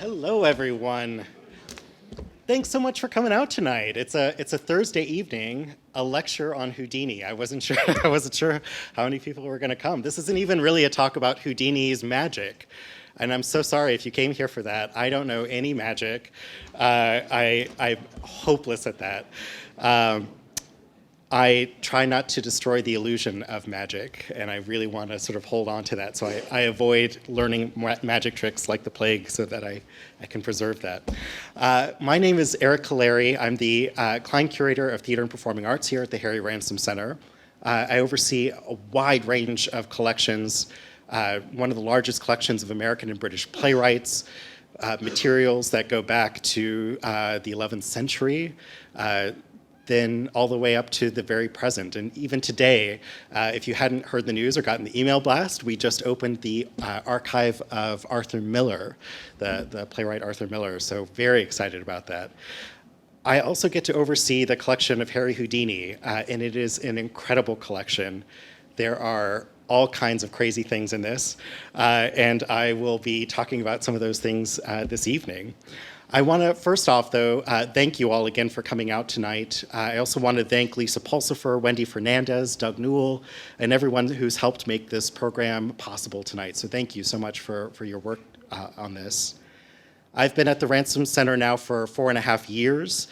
Hello, everyone. Thanks so much for coming out tonight. It's a Thursday evening, a lecture on Houdini. I wasn't sure how many people were going to come. This isn't even really a talk about Houdini's magic, and I'm so sorry if you came here for that. I don't know any magic. I'm hopeless at that. I try not to destroy the illusion of magic, and I really want to sort of hold on to that. So I avoid learning magic tricks like the plague so that I can preserve that. My name is Eric Colleary. I'm the Klein Curator of Theater and Performing Arts here at the Harry Ransom Center. I oversee a wide range of collections, one of the largest collections of American and British playwrights, materials that go back to the 11th century, then all the way up to the very present. And even today, if you hadn't heard the news or gotten the email blast, we just opened the archive of Arthur Miller, the playwright Arthur Miller, so very excited about that. I also get to oversee the collection of Harry Houdini, and it is an incredible collection. There are all kinds of crazy things in this, and I will be talking about some of those things this evening. I want to, first off, though, thank you all again for coming out tonight. I also want to thank Lisa Pulsifer, Wendy Fernandez, Doug Newell, and everyone who's helped make this program possible tonight. So thank you so much for your work on this. I've been at the Ransom Center now for 4.5 years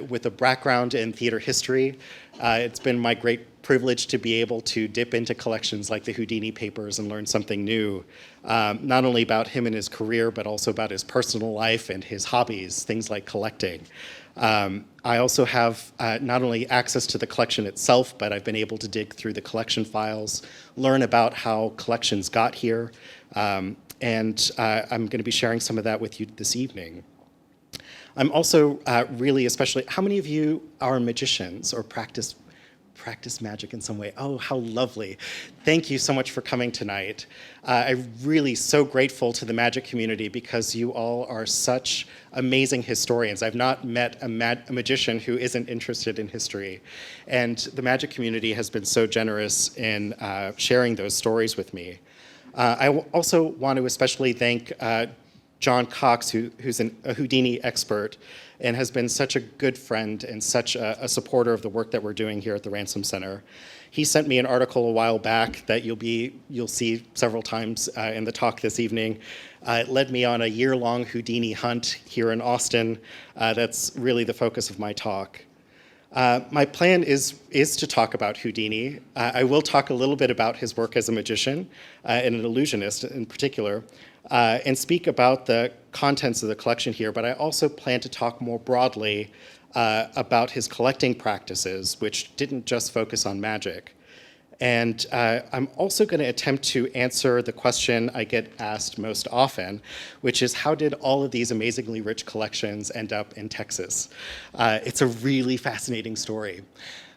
with a background in theater history. It's been my great privilege to be able to dip into collections like the Houdini papers and learn something new, not only about him and his career, but also about his personal life and his hobbies, things like collecting. I also have not only access to the collection itself, but I've been able to dig through the collection files, learn about how collections got here, and I'm going to be sharing some of that with you this evening. I'm also really especially, how many of you are magicians or practice magic in some way? Oh, how lovely. Thank you so much for coming tonight. I'm really so grateful to the magic community because you all are such amazing historians. I've not met a magician who isn't interested in history. And the magic community has been so generous in sharing those stories with me. I also want to especially thank John Cox, who's a Houdini expert and has been such a good friend and such a supporter of the work that we're doing here at the Ransom Center. He sent me an article a while back that you'll see several times in the talk this evening. It led me on a year-long Houdini hunt here in Austin. That's really the focus of my talk. My plan is to talk about Houdini. I will talk a little bit about his work as a magician and an illusionist in particular, and speak about the contents of the collection here, but I also plan to talk more broadly about his collecting practices, which didn't just focus on magic. And I'm also going to attempt to answer the question I get asked most often, which is how did all of these amazingly rich collections end up in Texas? It's a really fascinating story.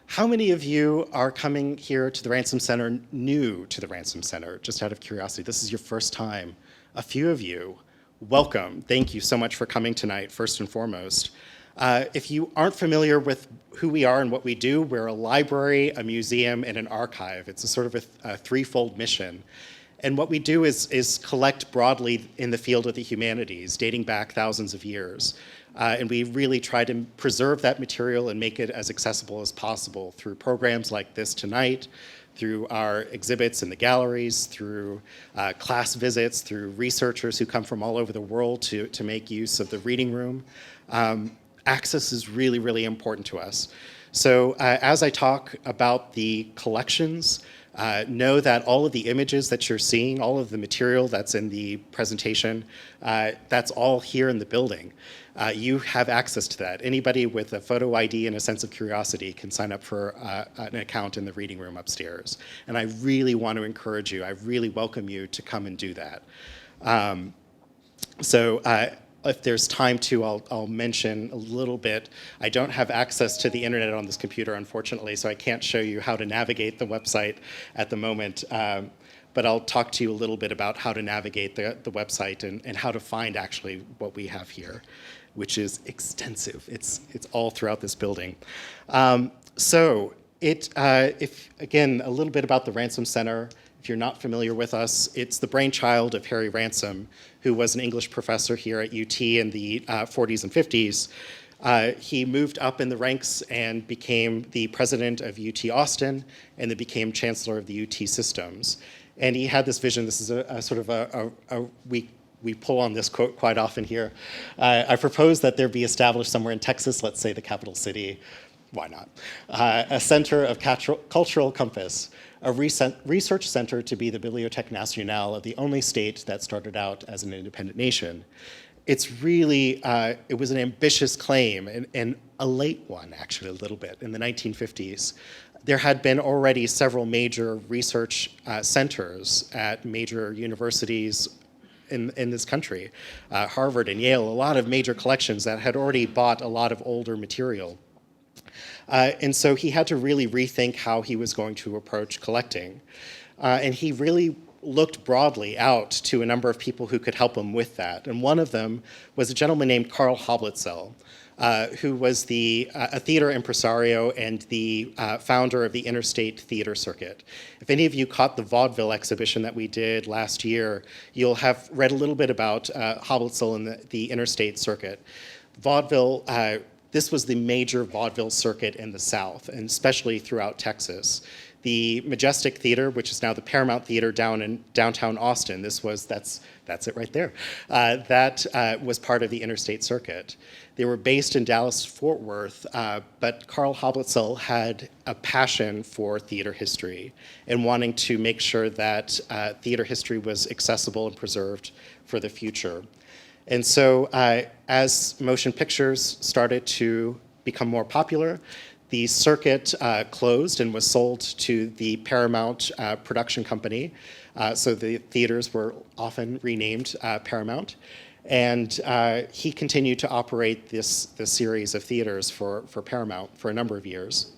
How many of you are coming here to the Ransom Center new to the Ransom Center, just out of curiosity? This is your first time. A few of you, welcome. Thank you so much for coming tonight, first and foremost. If you aren't familiar with who we are and what we do, we're a library, a museum, and an archive. It's a sort of a threefold mission. And what we do is collect broadly in the field of the humanities, dating back thousands of years. And we really try to preserve that material and make it as accessible as possible through programs like this tonight, through our exhibits in the galleries, through class visits, through researchers who come from all over the world to make use of the reading room. Access is really, really important to us. So as I talk about the collections, know that all of the images that you're seeing, all of the material that's in the presentation, that's all here in the building. You have access to that. Anybody with a photo ID and a sense of curiosity can sign up for an account in the reading room upstairs. And I really want to encourage you, I really welcome you to come and do that. If there's time to, I'll mention a little bit. I don't have access to the internet on this computer, unfortunately, so I can't show you how to navigate the website at the moment. But I'll talk to you a little bit about how to navigate the website and how to find actually what we have here, which is extensive. It's all throughout this building. If again, a little bit about the Ransom Center. If If you're not familiar with us, it's the brainchild of Harry Ransom, who was an English professor here at UT in the 40s and 50s. He moved up in the ranks and became the president of UT Austin, and then became chancellor of the UT systems. And he had this vision. This is a sort of we pull on this quote quite often here. I propose that there be established somewhere in Texas, let's say the capital city, why not, a center of cultural compass, a research center to be the Bibliothèque Nationale of the only state that started out as an independent nation. It's really, it was an ambitious claim, and a late one, actually, a little bit, in the 1950s. There had been already several major research centers at major universities in this country, Harvard and Yale, a lot of major collections that had already bought a lot of older material. And so he had to really rethink how he was going to approach collecting. And he really looked broadly out to a number of people who could help him with that. And one of them was a gentleman named Karl Hoblitzell, who was a theater impresario and the founder of the Interstate Theater Circuit. If any of you caught the vaudeville exhibition that we did last year, you'll have read a little bit about Hoblitzell and the Interstate Circuit. Vaudeville, this was the major vaudeville circuit in the South, and especially throughout Texas. The Majestic Theater, which is now the Paramount Theater down in downtown Austin, that's it right there. That was part of the Interstate Circuit. They were based in Dallas-Fort Worth, but Karl Hoblitzell had a passion for theater history and wanting to make sure that theater history was accessible and preserved for the future. And so as motion pictures started to become more popular, the circuit closed and was sold to the Paramount production company. So the theaters were often renamed Paramount. And he continued to operate this series of theaters for Paramount for a number of years.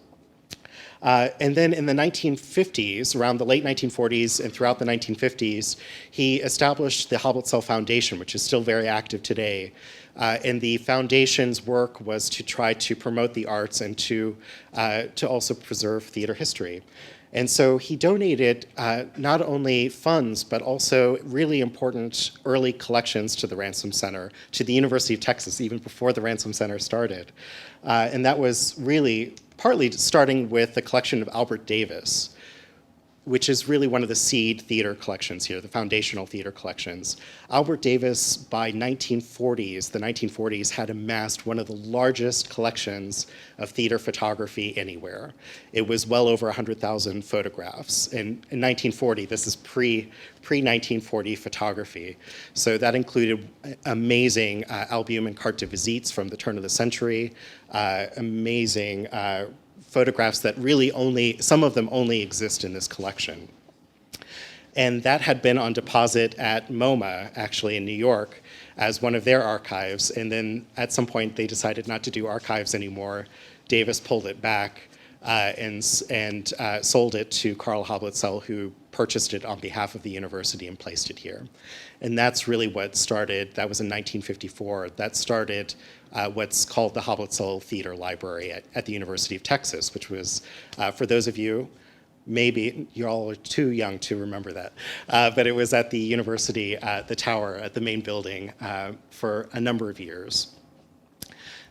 And then in the 1950s, around the late 1940s and throughout the 1950s, he established the Hoblitzell Foundation, which is still very active today. And the foundation's work was to try to promote the arts and to also preserve theater history. And so he donated not only funds, but also really important early collections to the Ransom Center, to the University of Texas, even before the Ransom Center started. And that was really partly starting with the collection of Albert Davis, which is really one of the seed theater collections here, the foundational theater collections. Albert Davis, by the 1940s, had amassed one of the largest collections of theater photography anywhere. It was well over 100,000 photographs. In 1940, this is pre-1940 photography. So that included amazing album and carte de visites from the turn of the century, amazing photographs that really some of them only exist in this collection. And that had been on deposit at MoMA, actually in New York, as one of their archives. And then at some point they decided not to do archives anymore. Davis pulled it back and sold it to Karl Hoblitzell, who purchased it on behalf of the university and placed it here. And that's really what started, that was in 1954, that started what's called the Hoblitzell Theater Library at the University of Texas, which was, for those of you, maybe you all are too young to remember that, but it was at the university, the tower, at the main building for a number of years.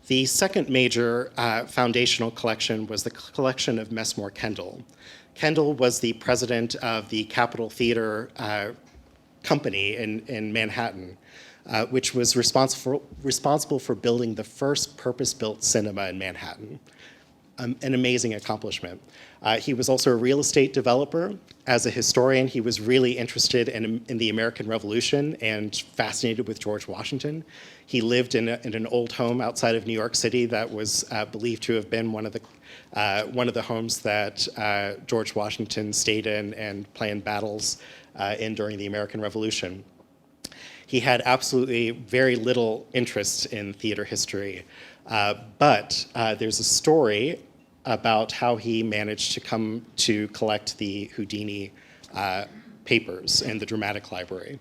The second major foundational collection was the collection of Messmore Kendall. Kendall was the president of the Capitol Theater Company in Manhattan, which was responsible for building the first purpose-built cinema in Manhattan. An amazing accomplishment. He was also a real estate developer. As a historian, he was really interested in the American Revolution and fascinated with George Washington. He lived in an old home outside of New York City that was believed to have been one of the homes that George Washington stayed in and planned battles in during the American Revolution. He had absolutely very little interest in theater history, but there's a story about how he managed to come to collect the Houdini papers in the Dramatic Library.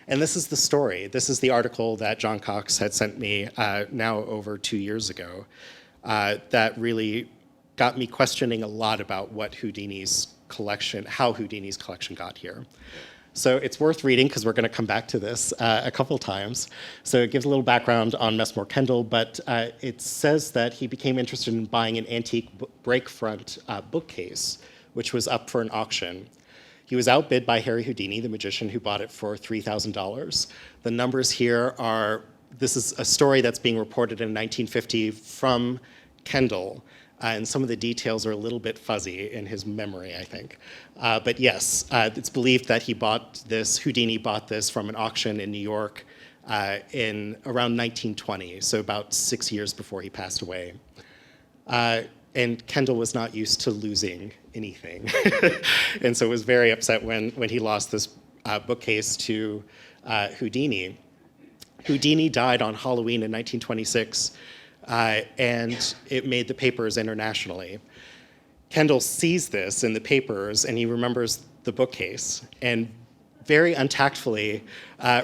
And this is the story. This is the article that John Cox had sent me now over 2 years ago that really got me questioning a lot about what Houdini's collection, how Houdini's collection got here. So it's worth reading because we're going to come back to this a couple times. So it gives a little background on Messmore Kendall, but it says that he became interested in buying an antique break front bookcase, which was up for an auction. He was outbid by Harry Houdini, the magician, who bought it for $3,000. The numbers here are, this is a story that's being reported in 1950 from Kendall, and some of the details are a little bit fuzzy in his memory, I think. But yes, it's believed that Houdini bought this from an auction in New York in around 1920, so about 6 years before he passed away. And Kendall was not used to losing anything. And so was very upset when he lost this bookcase to Houdini. Houdini died on Halloween in 1926, and it made the papers internationally. Kendall sees this in the papers, and he remembers the bookcase, and very untactfully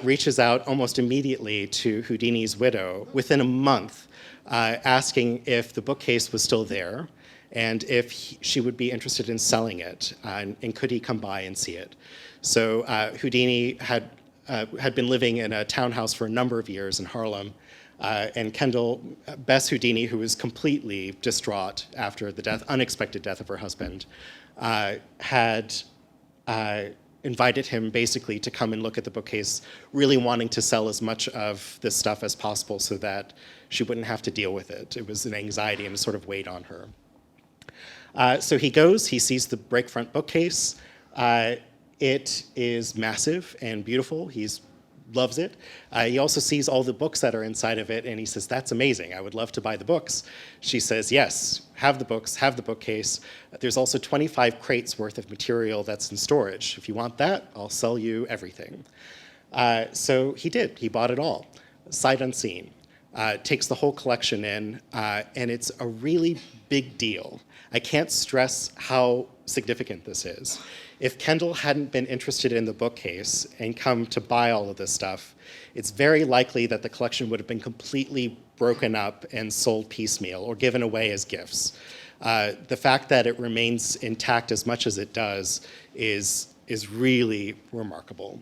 reaches out almost immediately to Houdini's widow within a month, asking if the bookcase was still there and if she would be interested in selling it, and could he come by and see it. So Houdini had been living in a townhouse for a number of years in Harlem, and Bess Houdini, who was completely distraught after the unexpected death of her husband, had invited him basically to come and look at the bookcase, really wanting to sell as much of this stuff as possible so that she wouldn't have to deal with it. It was an anxiety and a sort of weight on her. So he goes, he sees the break front bookcase. It is massive and beautiful. He loves it. He also sees all the books that are inside of it, and he says, "That's amazing. I would love to buy the books." She says, "Yes, have the books, have the bookcase. There's also 25 crates worth of material that's in storage. If you want that, I'll sell you everything." So he did. He bought it all, sight unseen. Takes the whole collection in, and it's a really big deal. I can't stress how significant this is. If Kendall hadn't been interested in the bookcase and come to buy all of this stuff, it's very likely that the collection would have been completely broken up and sold piecemeal or given away as gifts. The fact that it remains intact as much as it does is really remarkable.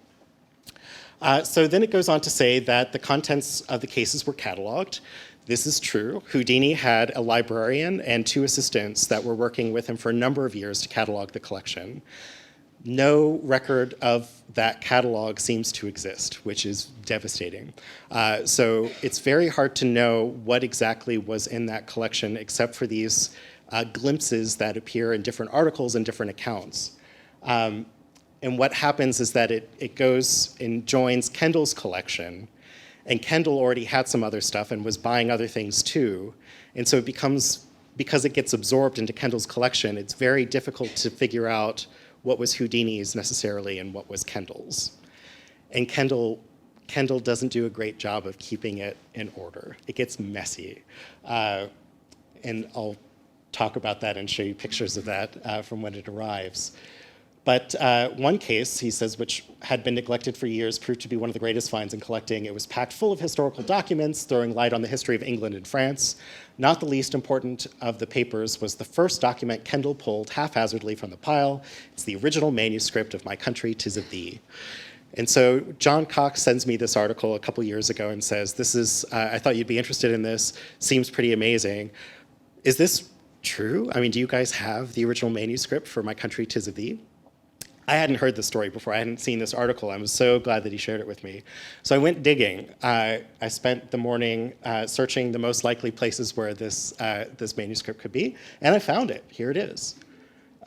So then it goes on to say that the contents of the cases were cataloged. This is true. Houdini had a librarian and 2 assistants that were working with him for a number of years to catalog the collection. No record of that catalog seems to exist, which is devastating. So it's very hard to know what exactly was in that collection except for these glimpses that appear in different articles and different accounts. And what happens is that it goes and joins Kendall's collection, and Kendall already had some other stuff and was buying other things too. And so it becomes, because it gets absorbed into Kendall's collection, it's very difficult to figure out what was Houdini's necessarily and what was Kendall's. And Kendall doesn't do a great job of keeping it in order. It gets messy. And I'll talk about that and show you pictures of that from when it arrives. But one case, he says, which had been neglected for years, proved to be one of the greatest finds in collecting. It was packed full of historical documents, throwing light on the history of England and France. Not the least important of the papers was the first document Kendall pulled haphazardly from the pile. It's the original manuscript of My Country, 'Tis of Thee. And so John Cox sends me this article a couple years ago and says, "This is, I thought you'd be interested in this. Seems pretty amazing. Is this true? I mean, do you guys have the original manuscript for My Country, 'Tis of Thee?" I hadn't heard the story before. I hadn't seen this article. I was so glad that he shared it with me. So I went digging. I spent the morning searching the most likely places where this manuscript could be, and I found it. Here it is.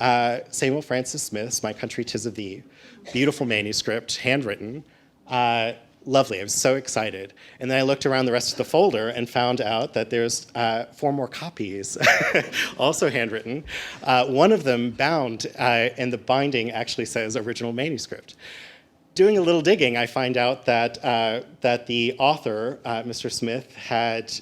Samuel Francis Smith's My Country, 'Tis of Thee. Beautiful manuscript, handwritten. Lovely. I was so excited. And then I looked around the rest of the folder and found out that there's 4 more copies, also handwritten. One of them bound, and the binding actually says original manuscript. Doing a little digging, I find out that the author, Mr. Smith, had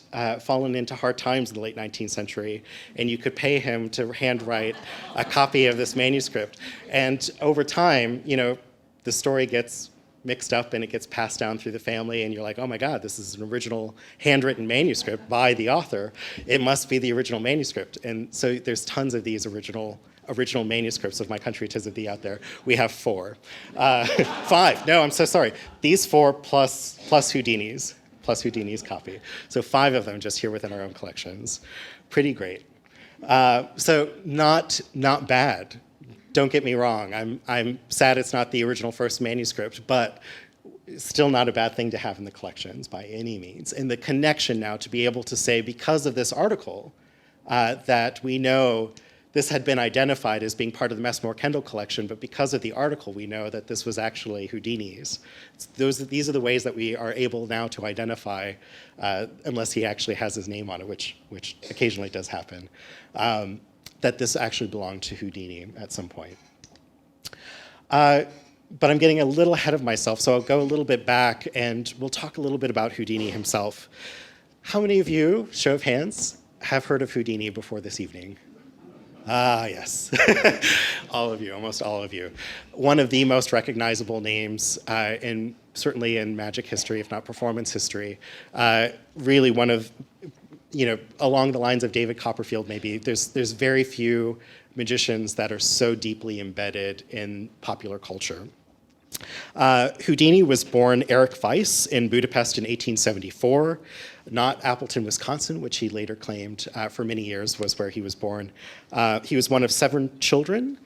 fallen into hard times in the late 19th century, and you could pay him to handwrite a copy of this manuscript. And over time, the story gets mixed up and it gets passed down through the family, and you're like, oh my God, this is an original handwritten manuscript by the author. It must be the original manuscript. And so there's tons of these original original manuscripts of My Country 'Tis of Thee out there. We have 4. 5. No, I'm so sorry. These 4 plus Houdini's copy. So 5 of them just here within our own collections. Pretty great. So not bad. Don't get me wrong. I'm sad it's not the original first manuscript, but still not a bad thing to have in the collections by any means. And the connection now to be able to say, because of this article, that we know this had been identified as being part of the Messmore-Kendall collection, but because of the article, we know that this was actually Houdini's. These are the ways that we are able now to identify, unless he actually has his name on it, which occasionally does happen, that this actually belonged to Houdini at some point. But I'm getting a little ahead of myself, so I'll go a little bit back, and we'll talk a little bit about Houdini himself. How many of you, show of hands, have heard of Houdini before this evening? Ah, yes. All of you, almost all of you. One of the most recognizable names, certainly in magic history, if not performance history. Really one of, along the lines of David Copperfield maybe, there's very few magicians that are so deeply embedded in popular culture. Houdini was born Eric Weiss in Budapest in 1874, not Appleton, Wisconsin, which he later claimed for many years was where he was born. He was one of 7 children.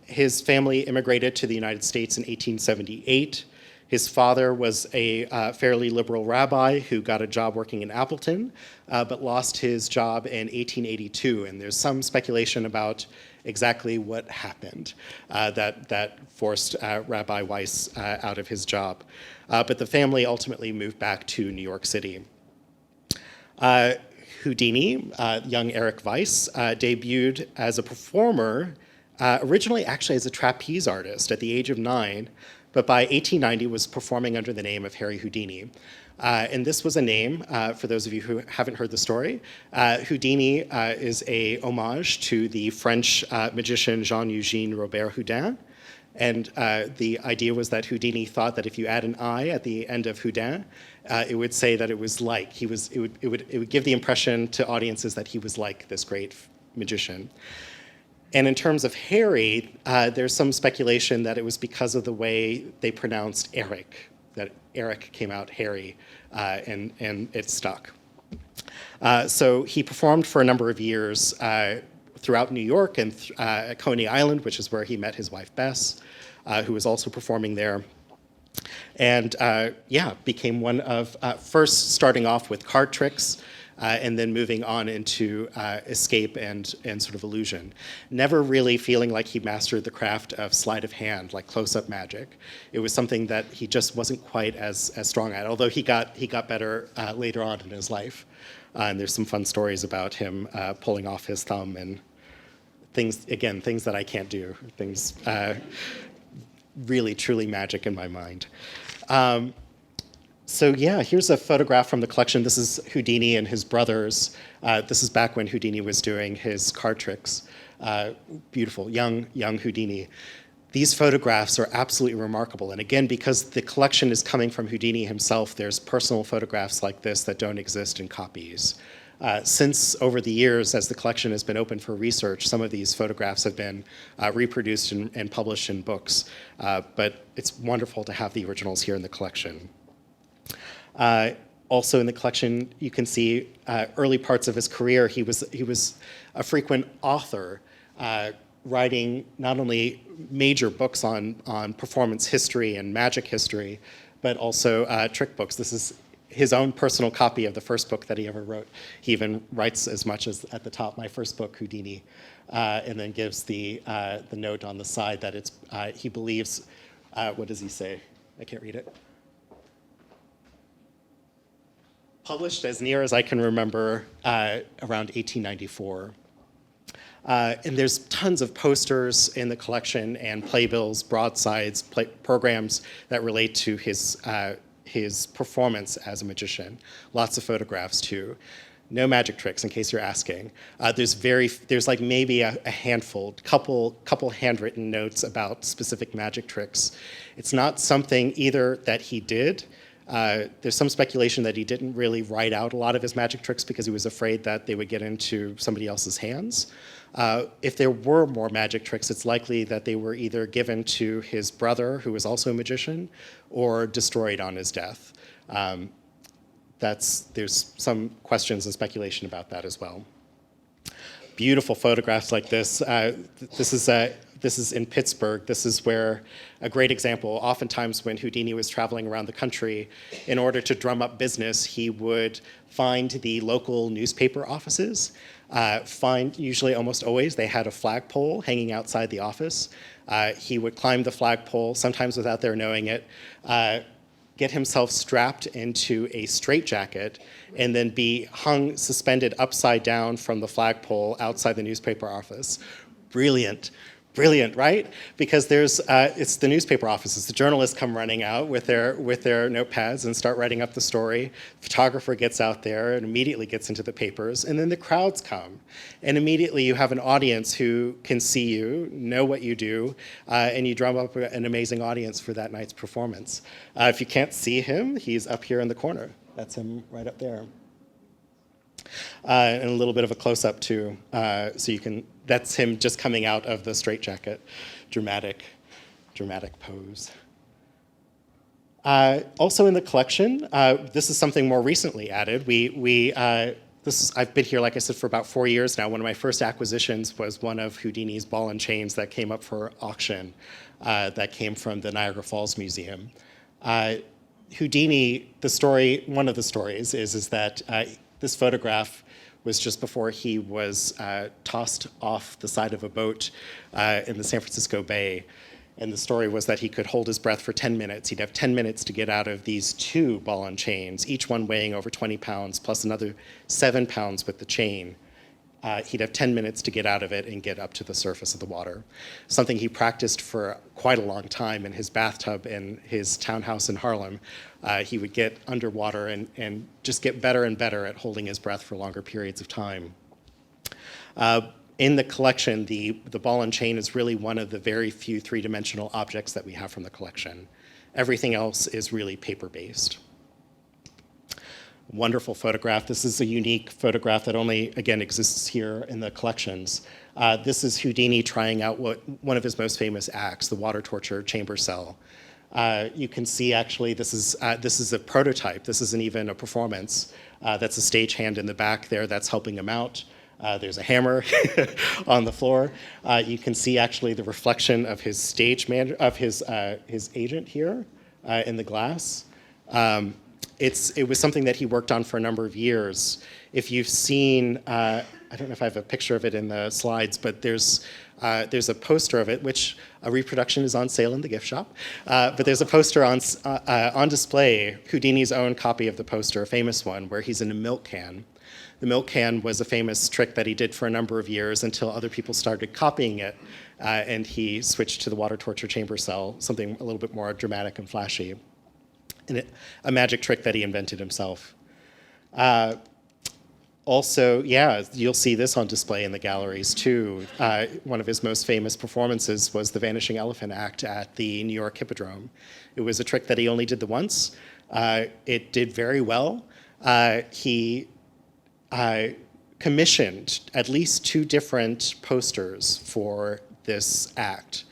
His family immigrated to the United States in 1878. His father was a fairly liberal rabbi who got a job working in Appleton, but lost his job in 1882. And there's some speculation about exactly what happened that forced Rabbi Weiss out of his job. But the family ultimately moved back to New York City. Houdini, young Eric Weiss, debuted as a performer, originally actually as a trapeze artist at the age of 9, but by 1890 was performing under the name of Harry Houdini. And this was a name, for those of you who haven't heard the story, Houdini is a homage to the French magician Jean-Eugène Robert Houdin. And the idea was that Houdini thought that if you add an I at the end of Houdin, it would say that it was like, it would give the impression to audiences that he was like this great magician. And in terms of Harry, there's some speculation that it was because of the way they pronounced Eric, that Eric came out Harry, and it stuck. So he performed for a number of years throughout New York and at Coney Island, which is where he met his wife Bess, who was also performing there. And became one of, first starting off with card tricks, and then moving on into escape and sort of illusion. Never really feeling like he mastered the craft of sleight of hand, like close-up magic. It was something that he just wasn't quite as strong at, although he got better later on in his life. And there's some fun stories about him pulling off his thumb and things that I can't do, things really, truly magic in my mind. So yeah, here's a photograph from the collection. This is Houdini and his brothers. This is back when Houdini was doing his card tricks. Beautiful, young Houdini. These photographs are absolutely remarkable. And again, because the collection is coming from Houdini himself, there's personal photographs like this that don't exist in copies. Since over the years, as the collection has been open for research, some of these photographs have been reproduced and published in books. But it's wonderful to have the originals here in the collection. Also in the collection, you can see early parts of his career. He was a frequent author, writing not only major books on performance history and magic history, but also trick books. This is his own personal copy of the first book that he ever wrote. He even writes as much as at the top, my first book, Houdini, and then gives the note on the side that it's he believes. What does he say? I can't read it. Published as near as I can remember around 1894. And there's tons of posters in the collection and playbills, broadsides, programs that relate to his performance as a magician. Lots of photographs too. No magic tricks, in case you're asking. There's like maybe a handful, couple handwritten notes about specific magic tricks. It's not something either that he did, There's some speculation that he didn't really write out a lot of his magic tricks because he was afraid that they would get into somebody else's hands. If there were more magic tricks, it's likely that they were either given to his brother, who was also a magician, or destroyed on his death. There's some questions and speculation about that as well. Beautiful photographs like this. This is in Pittsburgh. This is where a great example. Oftentimes when Houdini was traveling around the country, in order to drum up business, he would find the local newspaper offices. Usually almost always, they had a flagpole hanging outside the office. He would climb the flagpole, sometimes without their knowing it, get himself strapped into a straitjacket, and then be hung, suspended upside down from the flagpole outside the newspaper office. Brilliant. Brilliant, right? Because it's the newspaper offices. The journalists come running out with their notepads and start writing up the story. The photographer gets out there and immediately gets into the papers, and then the crowds come. And immediately you have an audience who can see you, know what you do, and you drum up an amazing audience for that night's performance. If you can't see him, he's up here in the corner. That's him right up there. And a little bit of a close-up too, so you can. That's him just coming out of the straitjacket. Dramatic pose. Also in the collection, this is something more recently added. I've been here, like I said, for about 4 years now. One of my first acquisitions was one of Houdini's ball and chains that came up for auction. That came from the Niagara Falls Museum. Houdini, one of the stories is that this photograph was just before he was tossed off the side of a boat in the San Francisco Bay. And the story was that he could hold his breath for 10 minutes. He'd have 10 minutes to get out of these 2 ball and chains, each one weighing over 20 pounds, plus another 7 pounds with the chain. He'd have 10 minutes to get out of it and get up to the surface of the water. Something he practiced for quite a long time in his bathtub in his townhouse in Harlem. He would get underwater and just get better and better at holding his breath for longer periods of time. In the collection, the ball and chain is really one of the very few three-dimensional objects that we have from the collection. Everything else is really paper-based. Wonderful photograph. This is a unique photograph that only, again, exists here in the collections. This is Houdini trying out one of his most famous acts, the water torture chamber cell. You can see, actually, this is a prototype. This isn't even a performance. That's a stagehand in the back there that's helping him out. There's a hammer on the floor. You can see, actually, the reflection of his his agent here in the glass. It was something that he worked on for a number of years. If you've seen, I don't know if I have a picture of it in the slides, but there's a poster of it, which a reproduction is on sale in the gift shop. But there's a poster on display, Houdini's own copy of the poster, a famous one, where he's in a milk can. The milk can was a famous trick that he did for a number of years until other people started copying it, and he switched to the water torture chamber cell, something a little bit more dramatic and flashy. And a magic trick that he invented himself. Also, yeah, you'll see this on display in the galleries too. One of his most famous performances was the Vanishing Elephant Act at the New York Hippodrome. It was a trick that he only did the once. It did very well. He commissioned at least 2 different posters for this act.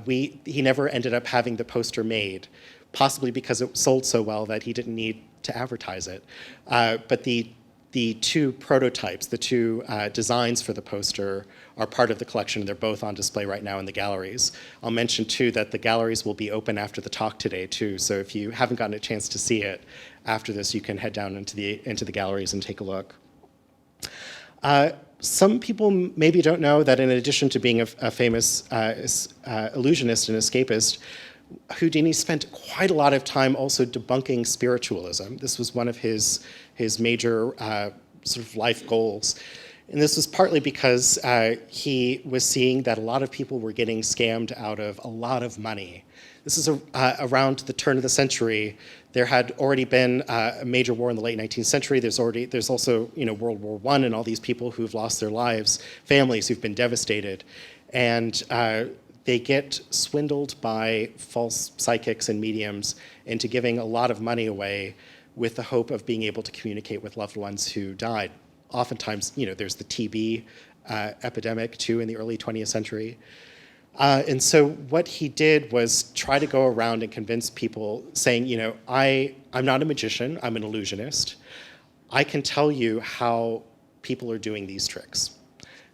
He never ended up having the poster made, possibly because it sold so well that he didn't need to advertise it. But the 2 prototypes, the 2 designs for the poster are part of the collection. They're both on display right now in the galleries. I'll mention too that the galleries will be open after the talk today too. So if you haven't gotten a chance to see it after this, you can head down into the galleries and take a look. Some people maybe don't know that in addition to being a famous illusionist and escapist, Houdini spent quite a lot of time also debunking spiritualism. This was one of his major sort of life goals. And this was partly because he was seeing that a lot of people were getting scammed out of a lot of money. This is around the turn of the century. There had already been a major war in the late 19th century. There's also World War I and all these people who've lost their lives, families who've been devastated. And they get swindled by false psychics and mediums into giving a lot of money away with the hope of being able to communicate with loved ones who died. Oftentimes, there's the TB epidemic too in the early 20th century. And so what he did was try to go around and convince people saying, I'm not a magician, I'm an illusionist. I can tell you how people are doing these tricks.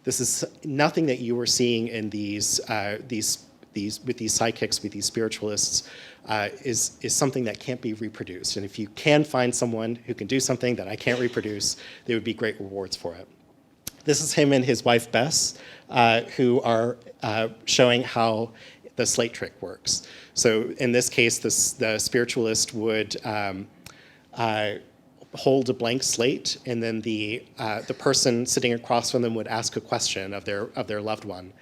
This is nothing that you were seeing in these with these psychics, with these spiritualists, is something that can't be reproduced. And if you can find someone who can do something that I can't reproduce, there would be great rewards for it. This is him and his wife Bess, who are showing how the slate trick works. So in this case, the spiritualist would hold a blank slate, and then the person sitting across from them would ask a question of their loved one,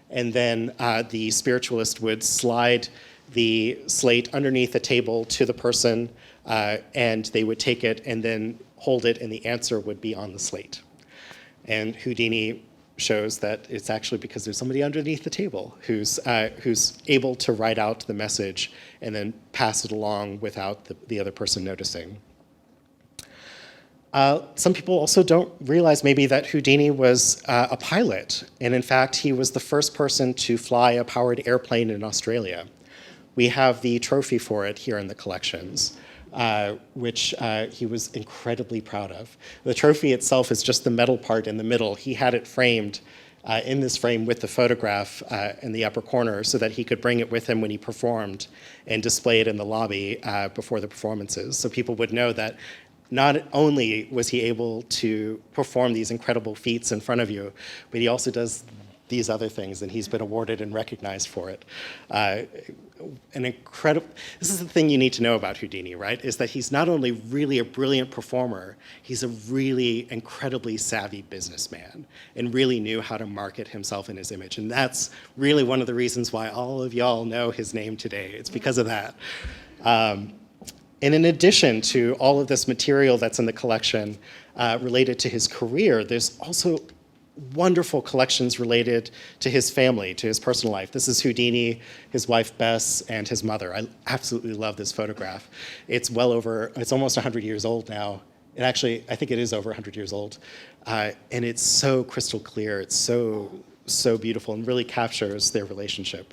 and then the spiritualist would slide the slate underneath the table to the person, and they would take it and then hold it, and the answer would be on the slate. And Houdini shows that it's actually because there's somebody underneath the table who's able to write out the message and then pass it along without the other person noticing. Some people also don't realize maybe that Houdini was a pilot, and in fact, he was the first person to fly a powered airplane in Australia. We have the trophy for it here in the collections, which he was incredibly proud of. The trophy itself is just the metal part in the middle. He had it framed in this frame with the photograph in the upper corner so that he could bring it with him when he performed and display it in the lobby before the performances, so people would know that not only was he able to perform these incredible feats in front of you, but he also does these other things, and he's been awarded and recognized for it. This is the thing you need to know about Houdini, right? Is that he's not only really a brilliant performer, he's a really incredibly savvy businessman and really knew how to market himself and his image. And that's really one of the reasons why all of y'all know his name today. It's because of that. And in addition to all of this material that's in the collection related to his career, there's also wonderful collections related to his family, to his personal life. This is Houdini, his wife Bess, and his mother. I absolutely love this photograph. It's almost 100 years old now. And actually, I think it is over 100 years old. And it's so crystal clear. It's so beautiful and really captures their relationship.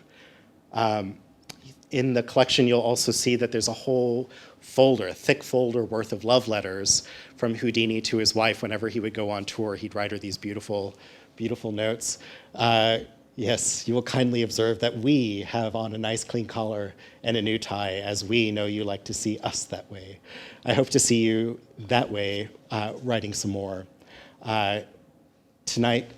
In the collection, you'll also see that there's a whole folder, a thick folder worth of love letters from Houdini to his wife. Whenever he would go on tour, he'd write her these beautiful, beautiful notes. Yes, you will kindly observe that we have on a nice clean collar and a new tie, as we know you like to see us that way. I hope to see you that way, writing some more. Tonight,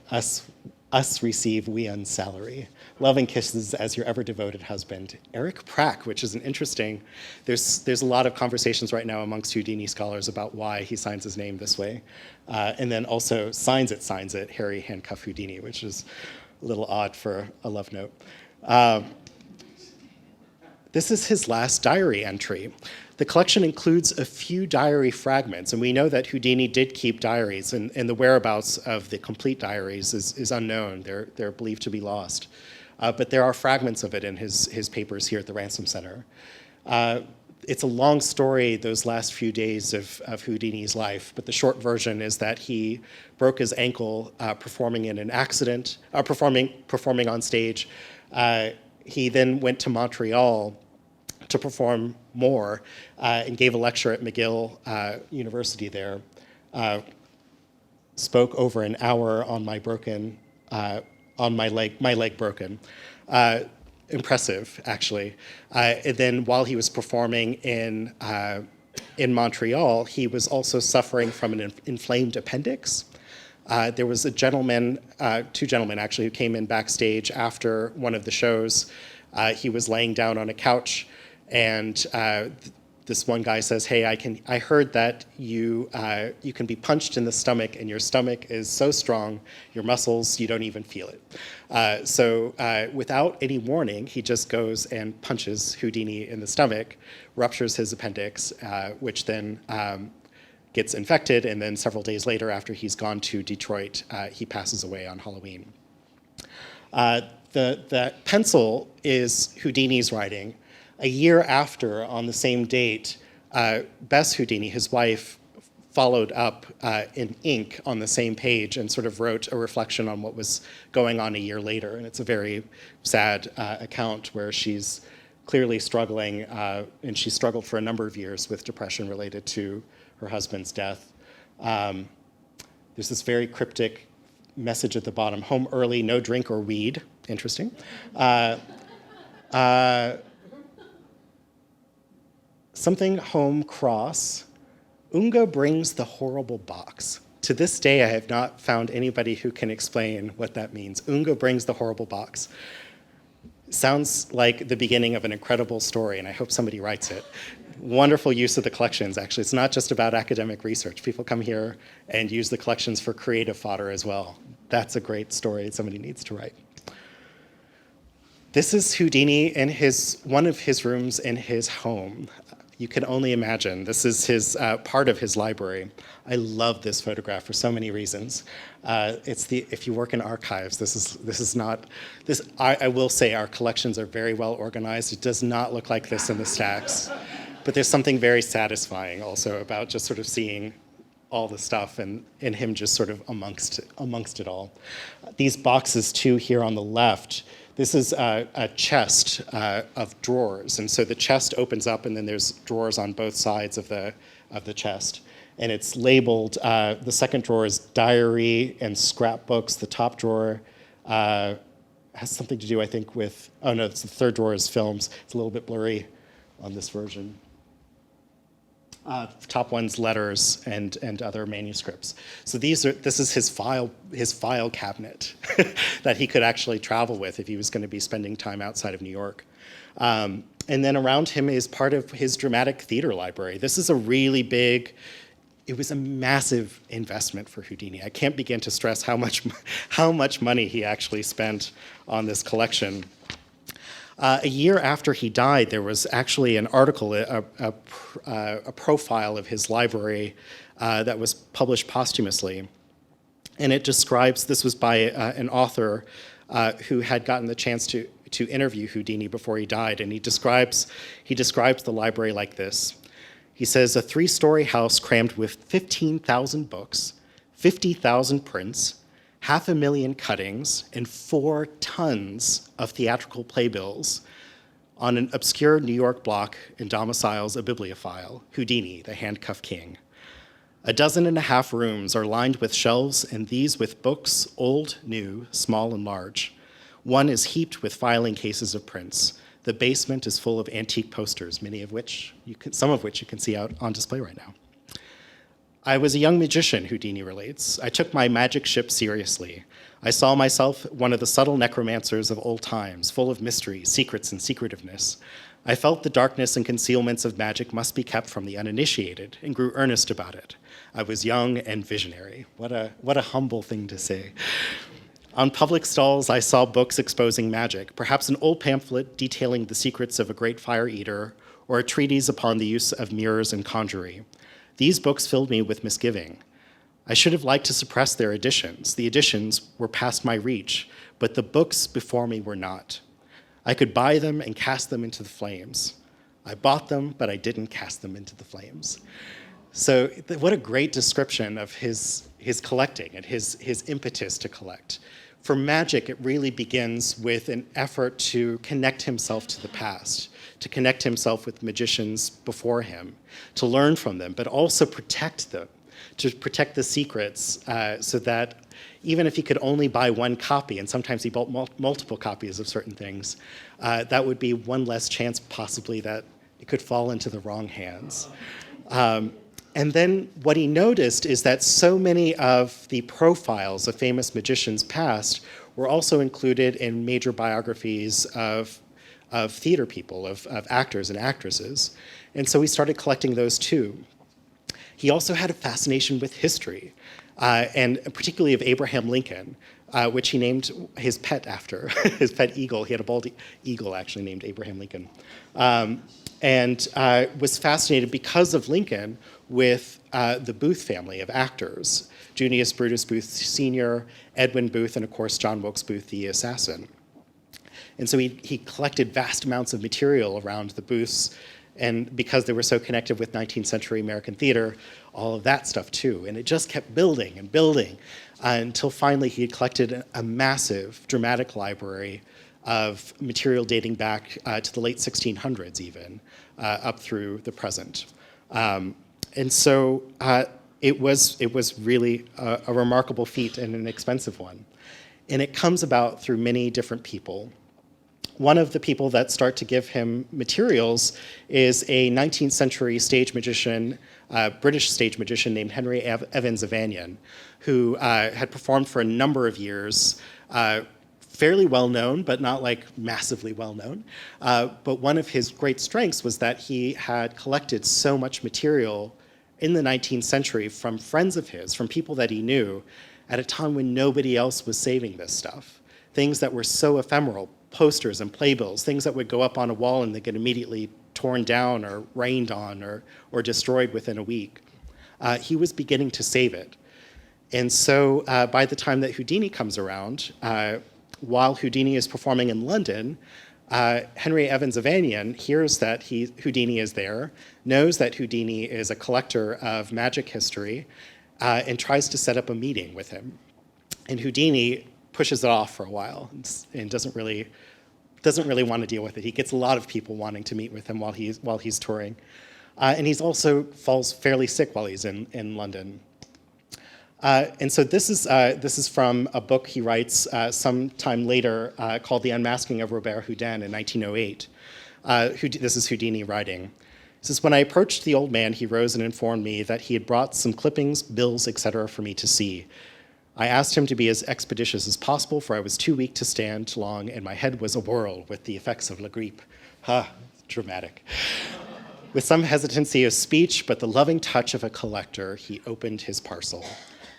us receive we on salary. Love and kisses as your ever devoted husband, Eric Prack, which is an interesting, there's a lot of conversations right now amongst Houdini scholars about why he signs his name this way. And then also signs it, Harry Handcuff Houdini, which is a little odd for a love note. This is his last diary entry. The collection includes a few diary fragments, and we know that Houdini did keep diaries, and the whereabouts of the complete diaries is unknown. They're believed to be lost. But there are fragments of it in his papers here at the Ransom Center. It's a long story, those last few days of Houdini's life, but the short version is that he broke his ankle performing in an accident, performing on stage. He then went to Montreal to perform more and gave a lecture at McGill University there. Spoke over an hour on my leg broken. Impressive, actually. And then while he was performing in Montreal, he was also suffering from an inflamed appendix. There was two gentlemen actually, who came in backstage after one of the shows. He was laying down on a couch, and this one guy says, "Hey, I heard that you can be punched in the stomach, and your stomach is so strong, your muscles, you don't even feel it." So without any warning, he just goes and punches Houdini in the stomach, ruptures his appendix, which then gets infected, and then several days later, after he's gone to Detroit, he passes away on Halloween. the pencil is Houdini's writing. A year after, on the same date, Bess Houdini, his wife, followed up in ink on the same page and sort of wrote a reflection on what was going on a year later. And it's a very sad account where she's clearly struggling, and she struggled for a number of years with depression related to her husband's death. There's this very cryptic message at the bottom: home early, no drink or weed. Interesting. Something home cross. Unga brings the horrible box. To this day, I have not found anybody who can explain what that means. Unga brings the horrible box. Sounds like the beginning of an incredible story, and I hope somebody writes it. Wonderful use of the collections, actually. It's not just about academic research. People come here and use the collections for creative fodder as well. That's a great story somebody needs to write. This is Houdini in one of his rooms in his home. You can only imagine. This is his part of his library. I love this photograph for so many reasons. If you work in archives, I will say our collections are very well organized. It does not look like this in the stacks, but there's something very satisfying also about just sort of seeing all the stuff and him just sort of amongst it all. These boxes too here on the left. This is a chest of drawers, and so the chest opens up, and then there's drawers on both sides of the chest, and it's labeled. The second drawer is diary and scrapbooks. The top drawer has something to do, I think, with. Oh no, it's the third drawer is films. It's a little bit blurry on this version. The top one's letters and other manuscripts. So this is his file cabinet that he could actually travel with if he was going to be spending time outside of New York. And then around him is part of his dramatic theater library. This is a really big. It was a massive investment for Houdini. I can't begin to stress how much money he actually spent on this collection. A year after he died, there was actually an article, a profile of his library that was published posthumously. And it describes, this was by an author who had gotten the chance to interview Houdini before he died. And he describes the library like this. He says, a 3-story house crammed with 15,000 books, 50,000 prints, 500,000 cuttings, and 4 tons of theatrical playbills on an obscure New York block and domiciles a bibliophile, Houdini, the handcuffed king. 12.5 rooms are lined with shelves, and these with books, old, new, small, and large. One is heaped with filing cases of prints. The basement is full of antique posters, some of which you can see out on display right now. I was a young magician, Houdini relates. I took my magic ship seriously. I saw myself one of the subtle necromancers of old times, full of mystery, secrets, and secretiveness. I felt the darkness and concealments of magic must be kept from the uninitiated, and grew earnest about it. I was young and visionary. What a humble thing to say. On public stalls, I saw books exposing magic, perhaps an old pamphlet detailing the secrets of a great fire eater, or a treatise upon the use of mirrors and conjury. These books filled me with misgiving. I should have liked to suppress their editions. The editions were past my reach, but the books before me were not. I could buy them and cast them into the flames. I bought them, but I didn't cast them into the flames. So what a great description of his collecting and his impetus to collect. For magic, it really begins with an effort to connect himself to the past, to connect himself with magicians before him, to learn from them, but also protect them, to protect the secrets so that even if he could only buy one copy, and sometimes he bought multiple copies of certain things, that would be one less chance possibly that it could fall into the wrong hands. And then what he noticed is that so many of the profiles of famous magicians past were also included in major biographies of theater people, of actors and actresses. And so he started collecting those too. He also had a fascination with history, and particularly of Abraham Lincoln, which he named his pet after, his pet eagle. He had a bald eagle actually named Abraham Lincoln. And was fascinated because of Lincoln with the Booth family of actors, Junius Brutus Booth Sr., Edwin Booth, and of course John Wilkes Booth, the assassin. And so he collected vast amounts of material around the booths, and because they were so connected with 19th century American theater, all of that stuff too. And it just kept building and building until finally he had collected a massive dramatic library of material dating back to the late 1600s even, up through the present. And so it was really a remarkable feat and an expensive one. And it comes about through many different people. One of the people that start to give him materials is a 19th century stage magician, British stage magician named Henry Evans of Anion, who had performed for a number of years, fairly well known, but not like massively well known. But one of his great strengths was that he had collected so much material in the 19th century from friends of his, from people that he knew, at a time when nobody else was saving this stuff. Things that were so ephemeral, posters and playbills, things that would go up on a wall and they get immediately torn down or rained on or destroyed within a week. He was beginning to save it. And so by the time that Houdini comes around, while Houdini is performing in London, Henry Evans of Anion hears that Houdini is there, knows that Houdini is a collector of magic history, and tries to set up a meeting with him. And Houdini pushes it off for a while and doesn't really want to deal with it. He gets a lot of people wanting to meet with him while he's touring. And he's also falls fairly sick while he's in London. And so this is from a book he writes sometime later called The Unmasking of Robert Houdin in 1908. This is Houdini writing. He says, "When I approached the old man, he rose and informed me that he had brought some clippings, bills, etc. for me to see. I asked him to be as expeditious as possible, for I was too weak to stand long, and my head was awhirl with the effects of la grippe." Dramatic. With some hesitancy of speech, but the loving touch of a collector, he opened his parcel.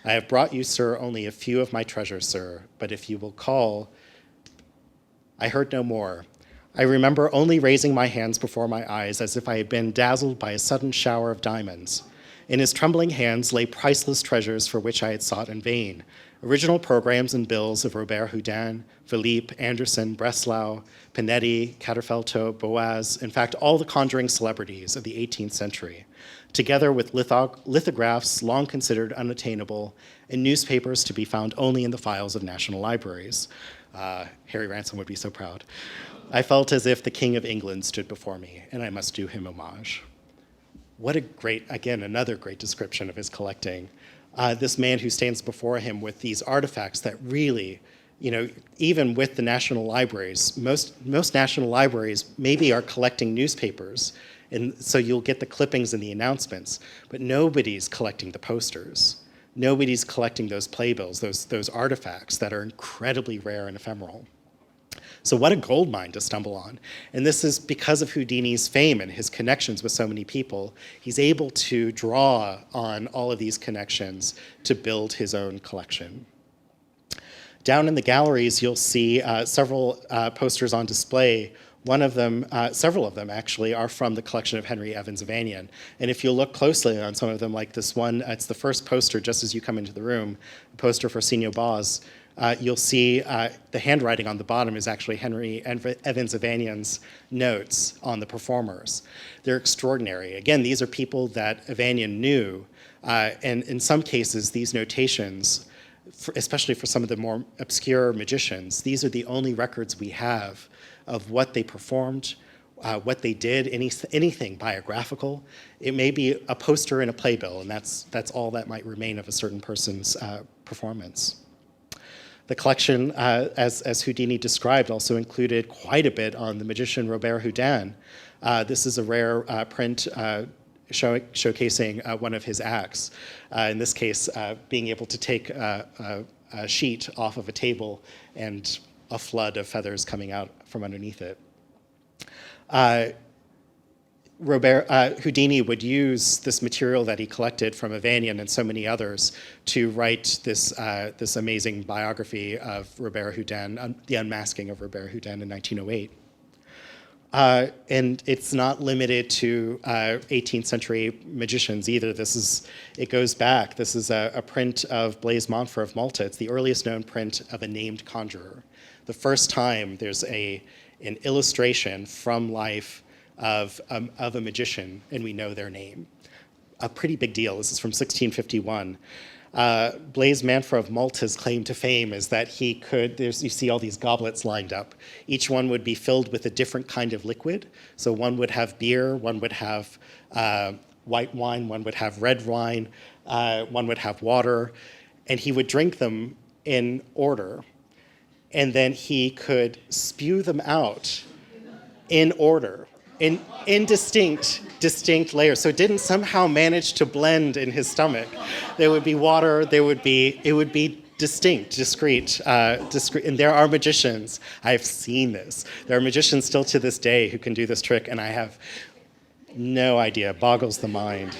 "I have brought you, sir, only a few of my treasures, sir, but if you will call..." I heard no more. I remember only raising my hands before my eyes as if I had been dazzled by a sudden shower of diamonds. In his trembling hands lay priceless treasures for which I had sought in vain. Original programs and bills of Robert Houdin, Philippe, Anderson, Breslau, Pinetti, Caterfelto, Boaz, in fact, all the conjuring celebrities of the 18th century, together with lithographs long considered unattainable and newspapers to be found only in the files of national libraries. Harry Ransom would be so proud. I felt as if the King of England stood before me, and I must do him homage. What a great, again, another great description of his collecting. This man who stands before him with these artifacts that really, even with the national libraries, most national libraries maybe are collecting newspapers, and so you'll get the clippings and the announcements, but nobody's collecting the posters. Nobody's collecting those playbills, those artifacts that are incredibly rare and ephemeral. So what a gold mine to stumble on. And this is because of Houdini's fame and his connections with so many people. He's able to draw on all of these connections to build his own collection. Down in the galleries, you'll see several posters on display. One of them, several of them actually, are from the collection of Henry Evans of Anion. And if you look closely on some of them, like this one, it's the first poster just as you come into the room, a poster for Signor Boz. You'll see the handwriting on the bottom is actually Henry Evans of Anion's notes on the performers. They're extraordinary. Again, these are people that Evanion knew, and in some cases, these notations, especially for some of the more obscure magicians, these are the only records we have of what they performed, what they did, anything biographical. It may be a poster in a playbill, and that's all that might remain of a certain person's performance. The collection, as Houdini described, also included quite a bit on the magician Robert Houdin. This is a rare print showcasing one of his acts. In this case, being able to take a sheet off of a table and a flood of feathers coming out from underneath it. Houdini would use this material that he collected from Evanion and so many others to write this amazing biography of Robert Houdin, The Unmasking of Robert Houdin in 1908. And it's not limited to 18th century magicians either. It goes back. This is a print of Blaise Montfort of Malta. It's the earliest known print of a named conjurer. The first time there's an illustration from life of a magician, and we know their name. A pretty big deal. This is from 1651. Blaise Montfort of Malta's claim to fame is that you see all these goblets lined up. Each one would be filled with a different kind of liquid. So one would have beer, one would have white wine, one would have red wine, one would have water, and he would drink them in order. And then he could spew them out in order, in distinct layers. So it didn't somehow manage to blend in his stomach. There would be water, it would be discrete. And there are magicians, I've seen this. There are magicians still to this day who can do this trick, and I have no idea, boggles the mind.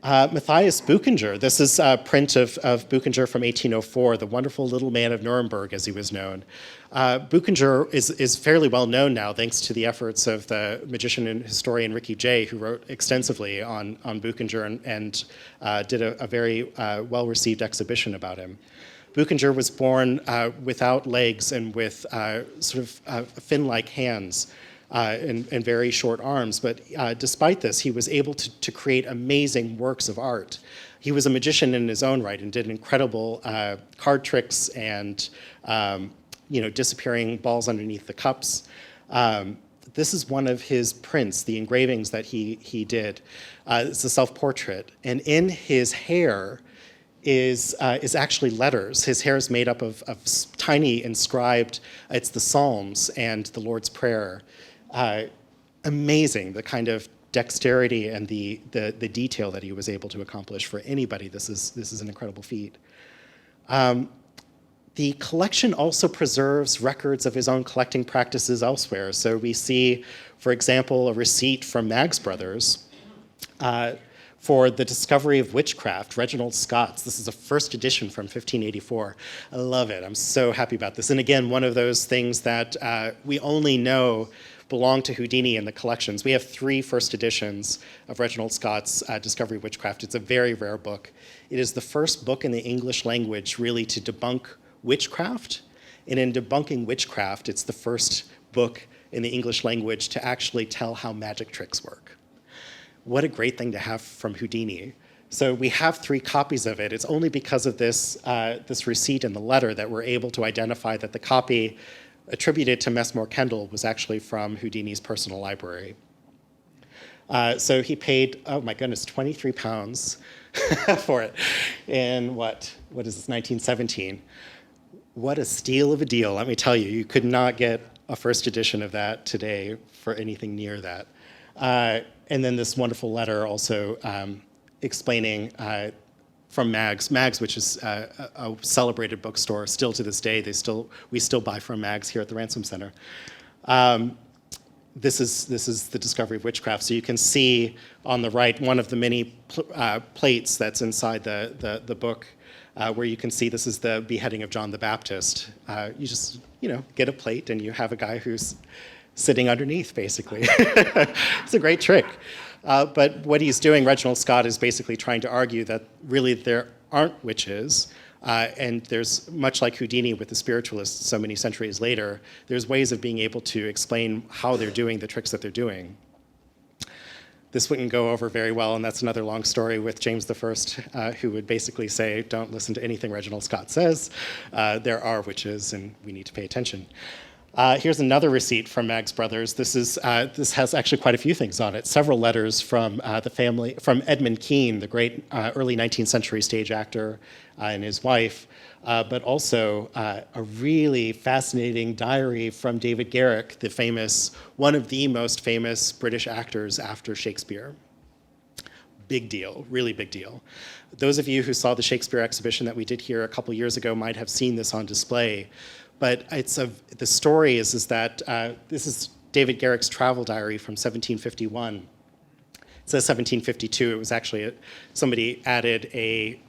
Matthias Buchinger, this is a print of Buchinger from 1804, the wonderful little man of Nuremberg, as he was known. Buchinger is fairly well known now, thanks to the efforts of the magician and historian Ricky Jay, who wrote extensively on Buchinger and did a very well-received exhibition about him. Buchinger was born without legs and with sort of fin-like hands. And very short arms, but despite this, he was able to create amazing works of art. He was a magician in his own right and did incredible card tricks and disappearing balls underneath the cups. This is one of his prints, the engravings that he did. It's a self-portrait, and in his hair is actually letters. His hair is made up of tiny inscribed. It's the Psalms and the Lord's Prayer. Amazing, the kind of dexterity and the detail that he was able to accomplish for anybody. This is an incredible feat. The collection also preserves records of his own collecting practices elsewhere. So we see, for example, a receipt from Maggs Brothers for the discovery of witchcraft, Reginald Scott's. This is a first edition from 1584. I love it. I'm so happy about this. And again, one of those things that we only know belong to Houdini in the collections. We have 3 first editions of Reginald Scott's Discovery of Witchcraft. It's a very rare book. It is the first book in the English language really to debunk witchcraft. And in debunking witchcraft, it's the first book in the English language to actually tell how magic tricks work. What a great thing to have from Houdini. So we have 3 copies of it. It's only because of this receipt in the letter that we're able to identify that the copy attributed to Messmore Kendall was actually from Houdini's personal library. So he paid, oh my goodness, £23 for it in what is this, 1917. What a steal of a deal, let me tell you. You could not get a first edition of that today for anything near that. And then this wonderful letter also explaining from Maggs, which is a celebrated bookstore still to this day. We still buy from Maggs here at the Ransom Center. This is the discovery of witchcraft. So you can see on the right one of the many plates that's inside the book, where you can see this is the beheading of John the Baptist. You just get a plate and you have a guy who's sitting underneath, basically. It's a great trick. But what he's doing, Reginald Scott, is basically trying to argue that really there aren't witches, and there's, much like Houdini with the spiritualists so many centuries later, there's ways of being able to explain how they're doing the tricks that they're doing. This wouldn't go over very well, and that's another long story with James I, who would basically say, don't listen to anything Reginald Scott says. There are witches, and we need to pay attention. Here's another receipt from Maggs Brothers. This has actually quite a few things on it. Several letters from the family, from Edmund Kean, the great early 19th century stage actor, and his wife, but also a really fascinating diary from David Garrick, one of the most famous British actors after Shakespeare. Big deal, really big deal. Those of you who saw the Shakespeare exhibition that we did here a couple years ago might have seen this on display. But the story is that this is David Garrick's travel diary from 1751. It says 1752. It was actually somebody added a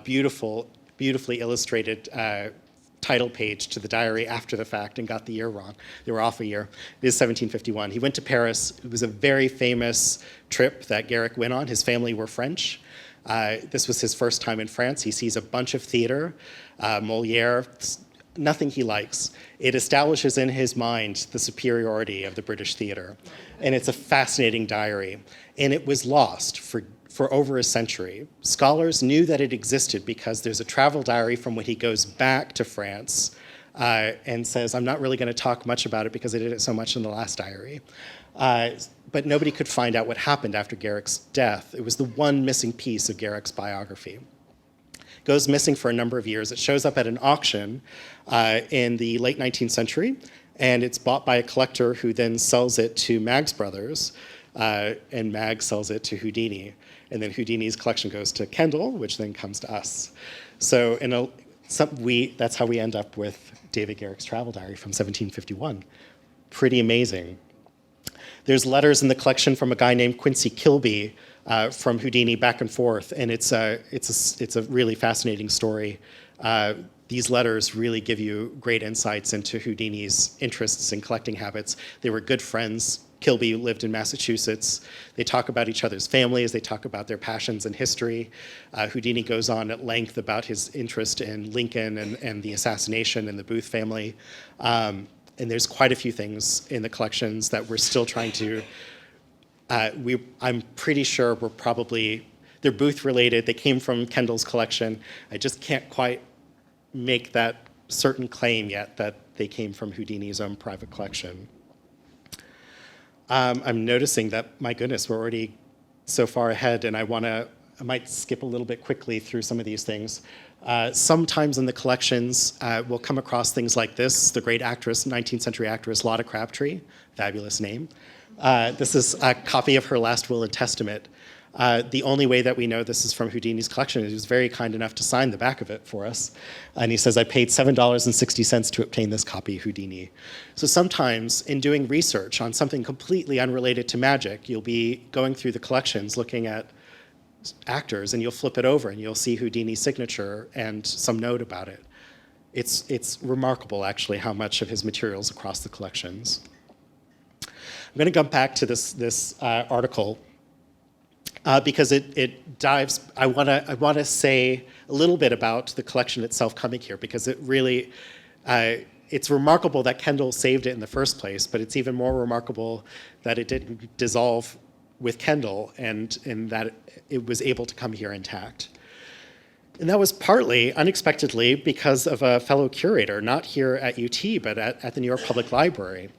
beautifully illustrated title page to the diary after the fact and got the year wrong. They were off a year. It is 1751. He went to Paris. It was a very famous trip that Garrick went on. His family were French. This was his first time in France. He sees a bunch of theater, Molière, nothing he likes. It establishes in his mind the superiority of the British theater. And it's a fascinating diary. And it was lost for over a century. Scholars knew that it existed because there's a travel diary from when he goes back to France and says, I'm not really going to talk much about it because I did it so much in the last diary. But nobody could find out what happened after Garrick's death. It was the one missing piece of Garrick's biography. It goes missing for a number of years. It shows up at an auction in the late 19th century, and it's bought by a collector who then sells it to Maggs Brothers, and Maggs sells it to Houdini. And then Houdini's collection goes to Kendall, which then comes to us. So that's how we end up with David Garrick's travel diary from 1751. Pretty amazing. There's letters in the collection from a guy named Quincy Kilby from Houdini back and forth, and it's a really fascinating story. These letters really give you great insights into Houdini's interests and collecting habits. They were good friends. Kilby lived in Massachusetts. They talk about each other's families. They talk about their passions and history. Houdini goes on at length about his interest in Lincoln and the assassination and the Booth family. And there's quite a few things in the collections that we're still trying to, I'm pretty sure they're Booth related. They came from Kendall's collection. I just can't quite make that certain claim yet that they came from Houdini's own private collection. I'm noticing that, my goodness, we're already so far ahead, and I might skip a little bit quickly through some of these things. Sometimes in the collections, we'll come across things like this, the great actress, 19th century actress, Lotta Crabtree, fabulous name. This is a copy of her last will and testament. The only way that we know this is from Houdini's collection is he was very kind enough to sign the back of it for us. And he says, I paid $7.60 to obtain this copy, Houdini. So sometimes in doing research on something completely unrelated to magic, you'll be going through the collections looking at actors, and you'll flip it over and you'll see Houdini's signature and some note about it. It's remarkable, actually, how much of his material's across the collections. I'm going to come back to this article because it dives. I want to say a little bit about the collection itself coming here, because it really, it's remarkable that Kendall saved it in the first place, but it's even more remarkable that it didn't dissolve with Kendall and that it was able to come here intact. And that was partly, unexpectedly, because of a fellow curator, not here at UT, but at the New York Public Library.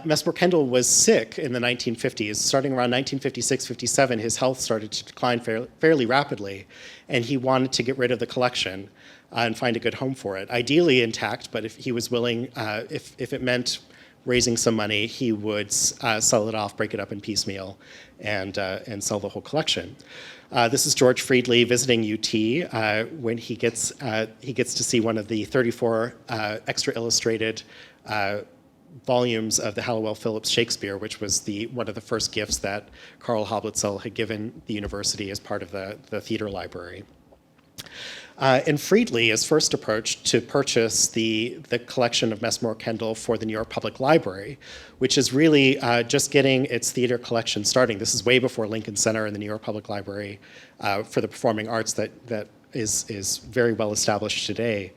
Mesmer Kendall was sick in the 1950s. Starting around 1956-57, his health started to decline fairly rapidly, and he wanted to get rid of the collection and find a good home for it. Ideally intact, but if he was willing, if it meant raising some money, he would sell it off, break it up in piecemeal, and sell the whole collection. This is George Friedley visiting UT when he gets to see one of the 34 extra illustrated volumes of the Hallowell Phillips Shakespeare, which was one of the first gifts that Karl Hoblitzell had given the university as part of the theater library. And Friedley is first approached to purchase the collection of Mesmer Kendall for the New York Public Library, which is really just getting its theater collection starting. This is way before Lincoln Center and the New York Public Library for the performing arts that is very well established today.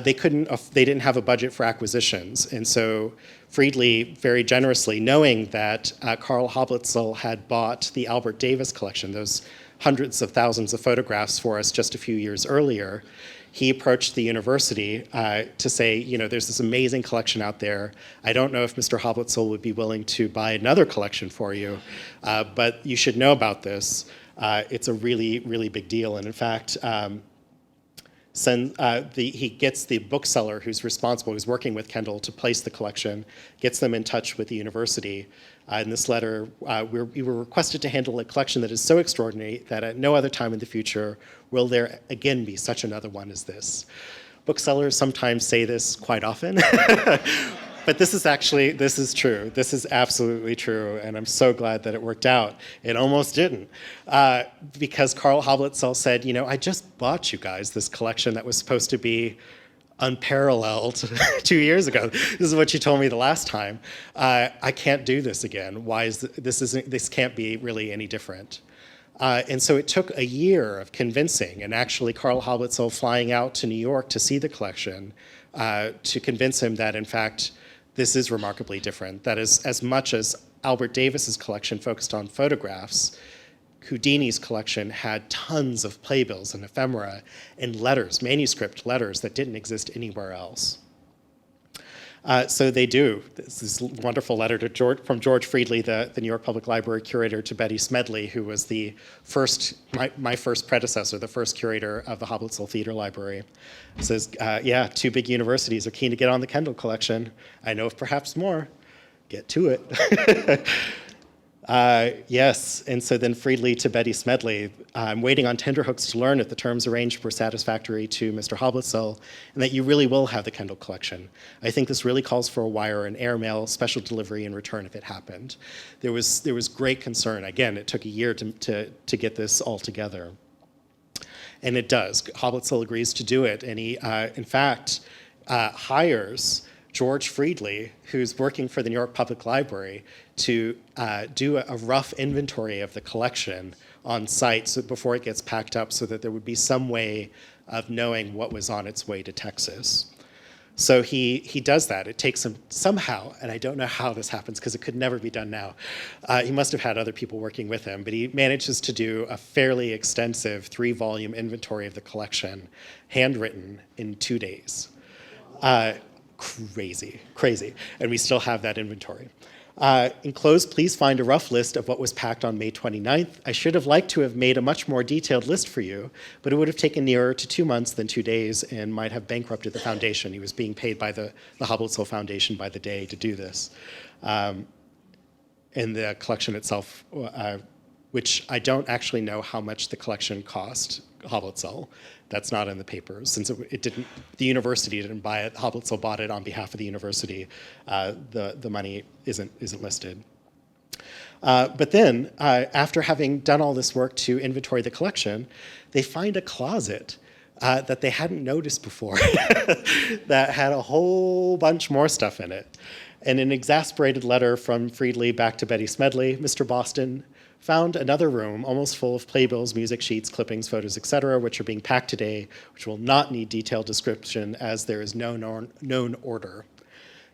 They didn't have a budget for acquisitions, and so Friedley very generously, knowing that Karl Hoblitzell had bought the Albert Davis collection, those hundreds of thousands of photographs for us just a few years earlier, he approached the university to say, there's this amazing collection out there. I don't know if Mr. Hoblitzell would be willing to buy another collection for you, but you should know about this. It's a really, really big deal, and in fact, he gets the bookseller who's working with Kendall to place the collection, gets them in touch with the university. In this letter, we were requested to handle a collection that is so extraordinary that at no other time in the future will there again be such another one as this. Booksellers sometimes say this quite often, but this is true. This is absolutely true, and I'm so glad that it worked out. It almost didn't, because Karl Hoblitzell said, I just bought you guys this collection that was supposed to be unparalleled 2 years ago. This is what you told me the last time. I can't do this again. Why is this can't be really any different? And so it took a year of convincing, and actually Carl Hablitzel flying out to New York to see the collection to convince him that, in fact, this is remarkably different. That is, as much as Albert Davis's collection focused on photographs, Houdini's collection had tons of playbills and ephemera and letters, manuscript letters that didn't exist anywhere else. So they do. This wonderful letter to from George Friedley, the New York Public Library curator, to Betty Smedley, who was the my first predecessor, the first curator of the Hablitzel Theater Library. It says, yeah, 2 big universities are keen to get on the Kendall collection. I know of perhaps more. Get to it. Yes, and so then Friedley to Betty Smedley, I'm waiting on tenterhooks to learn if the terms arranged were satisfactory to Mr. Hablitzel, and that you really will have the Kendall collection. I think this really calls for a wire and airmail, special delivery in return if it happened. There was great concern. Again, it took a year to get this all together. And it does. Hablitzel agrees to do it, and he, in fact, hires George Friedley, who's working for the New York Public Library, to do a rough inventory of the collection on site before it gets packed up, so that there would be some way of knowing what was on its way to Texas. So he does that. It takes him somehow, and I don't know how this happens because it could never be done now. He must have had other people working with him, but he manages to do a fairly extensive 3-volume inventory of the collection, handwritten in 2 days. Crazy. And we still have that inventory. Enclosed, please find a rough list of what was packed on May 29th. I should have liked to have made a much more detailed list for you, but it would have taken nearer to 2 months than 2 days and might have bankrupted the foundation. He was being paid by the Hablitzel Foundation by the day to do this. And the collection itself, which I don't actually know how much the collection cost Hablitzel. That's not in the papers, since it didn't. The university didn't buy it. Hablitzel bought it on behalf of the university. The money isn't listed. But then, after having done all this work to inventory the collection, they find a closet that they hadn't noticed before that had a whole bunch more stuff in it. And an exasperated letter from Friedley back to Betty Smedley, Mr. Boston found another room almost full of playbills, music sheets, clippings, photos, etc., which are being packed today, which will not need detailed description as there is no known order.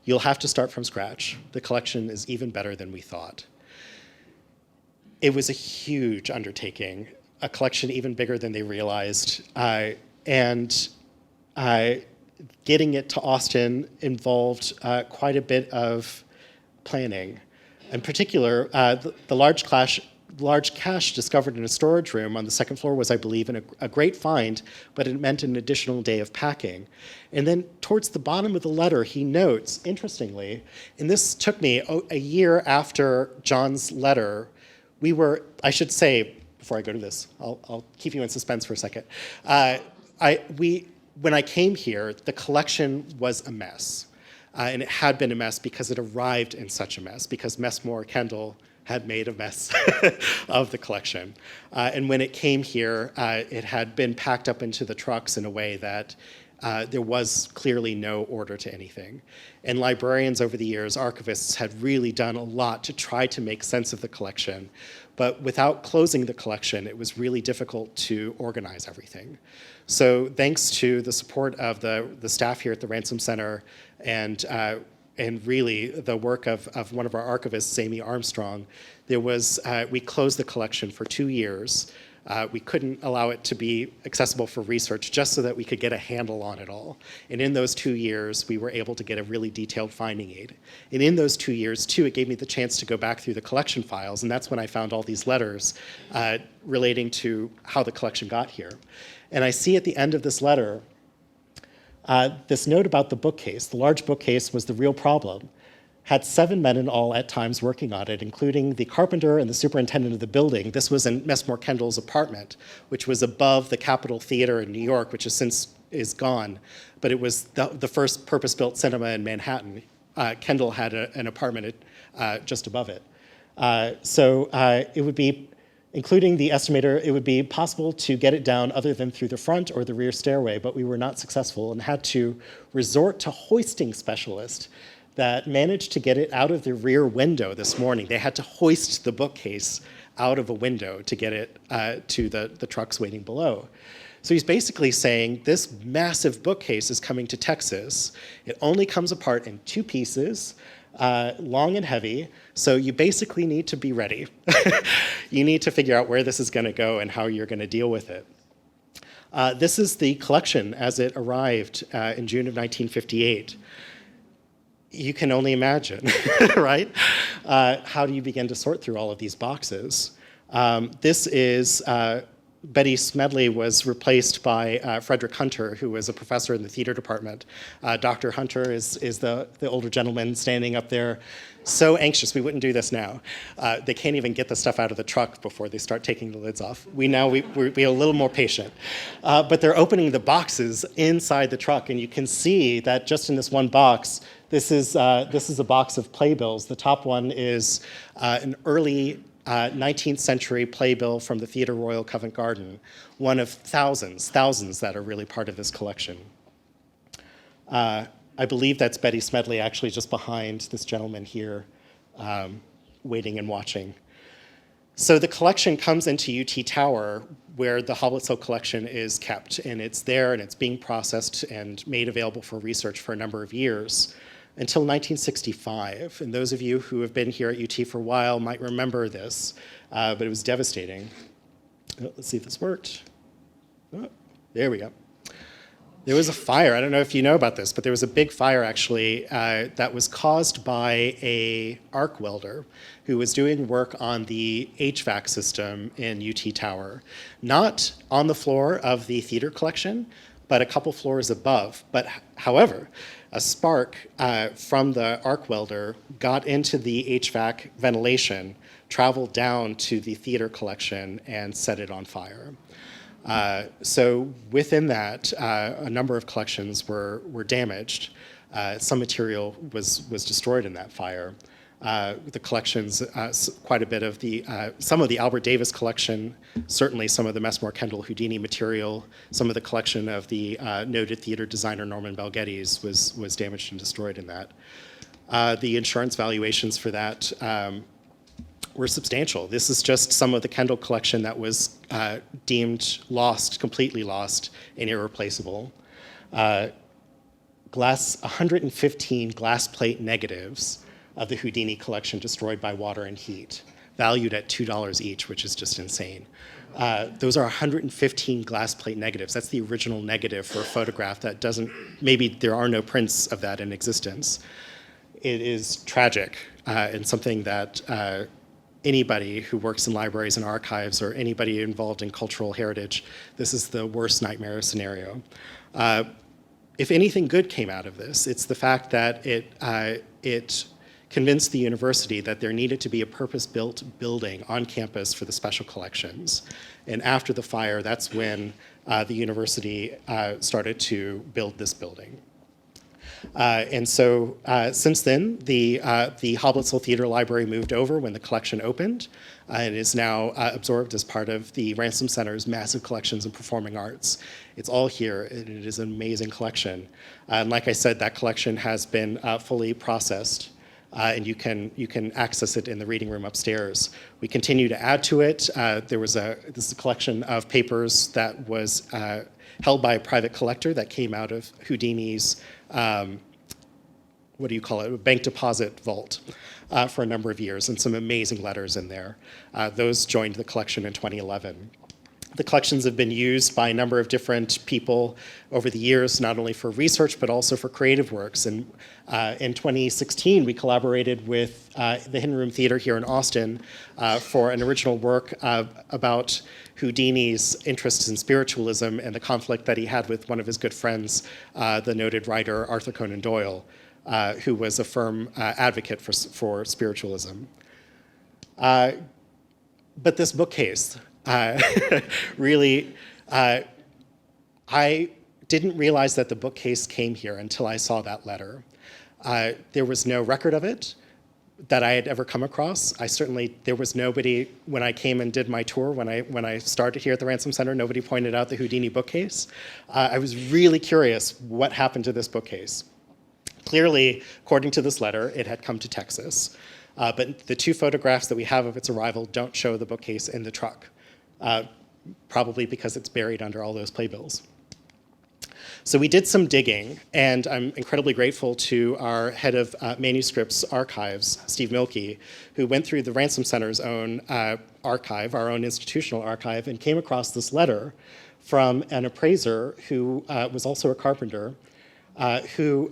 You'll have to start from scratch. The collection is even better than we thought. It was a huge undertaking, a collection even bigger than they realized, and getting it to Austin involved quite a bit of planning. In particular, the large cache discovered in a storage room on the second floor was, I believe, a great find, but it meant an additional day of packing. And then towards the bottom of the letter, he notes, interestingly, and this took me a year after John's letter, I should say, before I go to this, I'll keep you in suspense for a second. When I came here, the collection was a mess. And it had been a mess because it arrived in such a mess, because Messmore Kendall had made a mess of the collection. And when it came here, it had been packed up into the trucks in a way that there was clearly no order to anything. And librarians over the years, archivists, had really done a lot to try to make sense of the collection. But without closing the collection, it was really difficult to organize everything. So thanks to the support of the staff here at the Ransom Center and really the work of one of our archivists, Amy Armstrong, we closed the collection for 2 years. We couldn't allow it to be accessible for research just so that we could get a handle on it all. And in those 2 years, we were able to get a really detailed finding aid. And in those 2 years, too, it gave me the chance to go back through the collection files, and that's when I found all these letters relating to how the collection got here. And I see at the end of this letter, this note about the bookcase. The large bookcase was the real problem. Had 7 men in all at times working on it, including the carpenter and the superintendent of the building. This was in Messmore Kendall's apartment, which was above the Capitol Theater in New York, which is gone, but it was the first purpose-built cinema in Manhattan. Kendall had an apartment just above it. So it would be Including the estimator, it would be possible to get it down other than through the front or the rear stairway, but we were not successful and had to resort to hoisting specialists that managed to get it out of the rear window this morning. They had to hoist the bookcase out of a window to get it to the trucks waiting below. So he's basically saying this massive bookcase is coming to Texas. It only comes apart in 2 pieces, long and heavy, so you basically need to be ready. You need to figure out where this is going to go and how you're going to deal with it. This is the collection as it arrived in June of 1958. You can only imagine, right? How do you begin to sort through all of these boxes? This is Betty Smedley was replaced by Frederick Hunter, who was a professor in the theater department. Dr. Hunter is the older gentleman standing up there, so anxious. We wouldn't do this now. They can't even get the stuff out of the truck before they start taking the lids off. We're a little more patient. But they're opening the boxes inside the truck, and you can see that just in this one box, this is a box of playbills. The top one is an early 19th century playbill from the Theatre Royal Covent Garden, one of thousands that are really part of this collection. I believe that's Betty Smedley actually just behind this gentleman here, waiting and watching. So the collection comes into UT Tower where the Hoblitzel collection is kept, and it's there and it's being processed and made available for research for a number of years. Until 1965, and those of you who have been here at UT for a while might remember this, but it was devastating. Oh, let's see if this worked. Oh, there we go. There was a fire. I don't know if you know about this, but there was a big fire actually that was caused by an arc welder who was doing work on the HVAC system in UT Tower, not on the floor of the theater collection, but a couple floors above. But however, a spark from the arc welder got into the HVAC ventilation, traveled down to the theater collection, and set it on fire. So within that, a number of collections were damaged. Some material was destroyed in that fire. The collections, quite a bit of some of the Albert Davis collection, certainly some of the Messmore Kendall Houdini material, some of the collection of the noted theater designer Norman Bell Geddes was damaged and destroyed in that. The insurance valuations for that were substantial. This is just some of the Kendall collection that was deemed lost, completely lost, and irreplaceable. 115 glass plate negatives of the Houdini collection destroyed by water and heat, valued at $2 each, which is just insane. Those are 115 glass plate negatives. That's the original negative for a photograph that doesn't, maybe there are no prints of that in existence. It is tragic and something that anybody who works in libraries and archives or anybody involved in cultural heritage, this is the worst nightmare scenario. If anything good came out of this, it's the fact that it convinced the university that there needed to be a purpose-built building on campus for the special collections. And after the fire, that's when the university started to build this building. And so since then, the Hoblitzel Theater Library moved over when the collection opened. It is now absorbed as part of the Ransom Center's massive collections in performing arts. It's all here, and it is an amazing collection. And like I said, that collection has been fully processed. And you can access it in the reading room upstairs. We continue to add to it. This is a collection of papers that was held by a private collector that came out of Houdini's, what do you call it, a bank deposit vault for a number of years, and some amazing letters in there. Those joined the collection in 2011. The collections have been used by a number of different people over the years, not only for research, but also for creative works. And in 2016, we collaborated with the Hidden Room Theater here in Austin for an original work about Houdini's interests in spiritualism and the conflict that he had with one of his good friends, the noted writer Arthur Conan Doyle, who was a firm advocate for spiritualism. But this bookcase, really, I didn't realize that the bookcase came here until I saw that letter. There was no record of it. that I had ever come across. There was nobody, when I came and did my tour, when I started here at the Ransom Center, nobody pointed out the Houdini bookcase. I was really curious what happened to this bookcase. Clearly, according to this letter, it had come to Texas. But the 2 photographs that we have of its arrival don't show the bookcase in the truck, probably because it's buried under all those playbills. So we did some digging, and I'm incredibly grateful to our head of manuscripts archives, Steve Milkey, who went through the Ransom Center's own archive, our own institutional archive, and came across this letter from an appraiser who was also a carpenter, who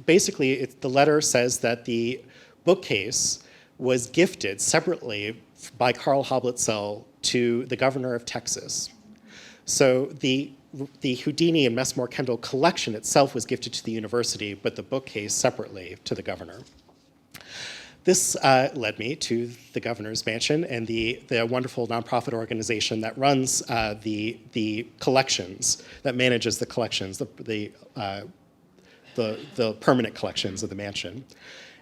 basically, the letter says that the bookcase was gifted separately by Carl Hoblitzell to the governor of Texas. So the Houdini and Messmore Kendall collection itself was gifted to the university, but the bookcase separately to the governor. This led me to the governor's mansion and the wonderful nonprofit organization that runs the collections, that manages the collections, the permanent collections of the mansion.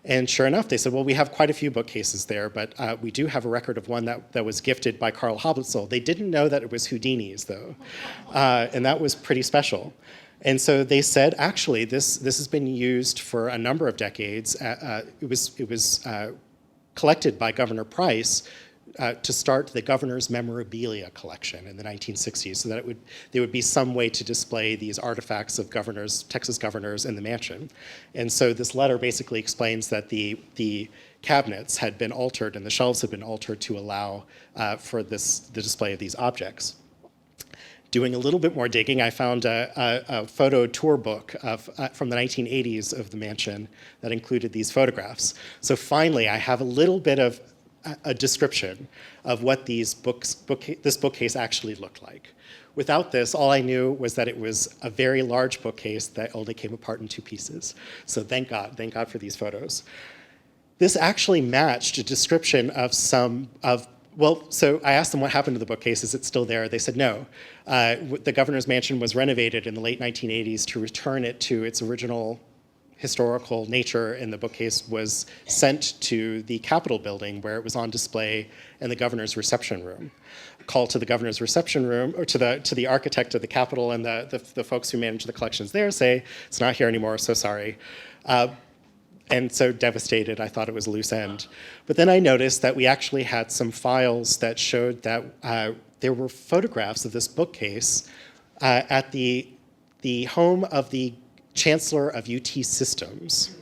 And sure enough, they said, well, we have quite a few bookcases there, but we do have a record of one that was gifted by Carl Hoblitzell. They didn't know that it was Houdini's, though, and that was pretty special. And so they said, actually, this has been used for a number of decades. It was collected by Governor Price to start the governor's memorabilia collection in the 1960s, so that there would be some way to display these artifacts of Texas governors in the mansion. And so this letter basically explains that the cabinets had been altered and the shelves had been altered to allow for the display of these objects. Doing a little bit more digging, I found a photo tour book from the 1980s of the mansion that included these photographs. So finally, I have a little bit of a description of what this bookcase actually looked like. Without this, all I knew was that it was a very large bookcase that only came apart in 2 pieces. So thank God for these photos. This actually matched a description so I asked them what happened to the bookcase. Is it still there? They said no. The governor's mansion was renovated in the late 1980s to return it to its original historical nature, and the bookcase was sent to the Capitol building where it was on display in the governor's reception room. Call to the governor's reception room, or to the architect of the Capitol and the folks who manage the collections there, say, it's not here anymore, so sorry. And so devastated, I thought it was a loose end. But then I noticed that we actually had some files that showed that there were photographs of this bookcase at the home of the Chancellor of UT Systems,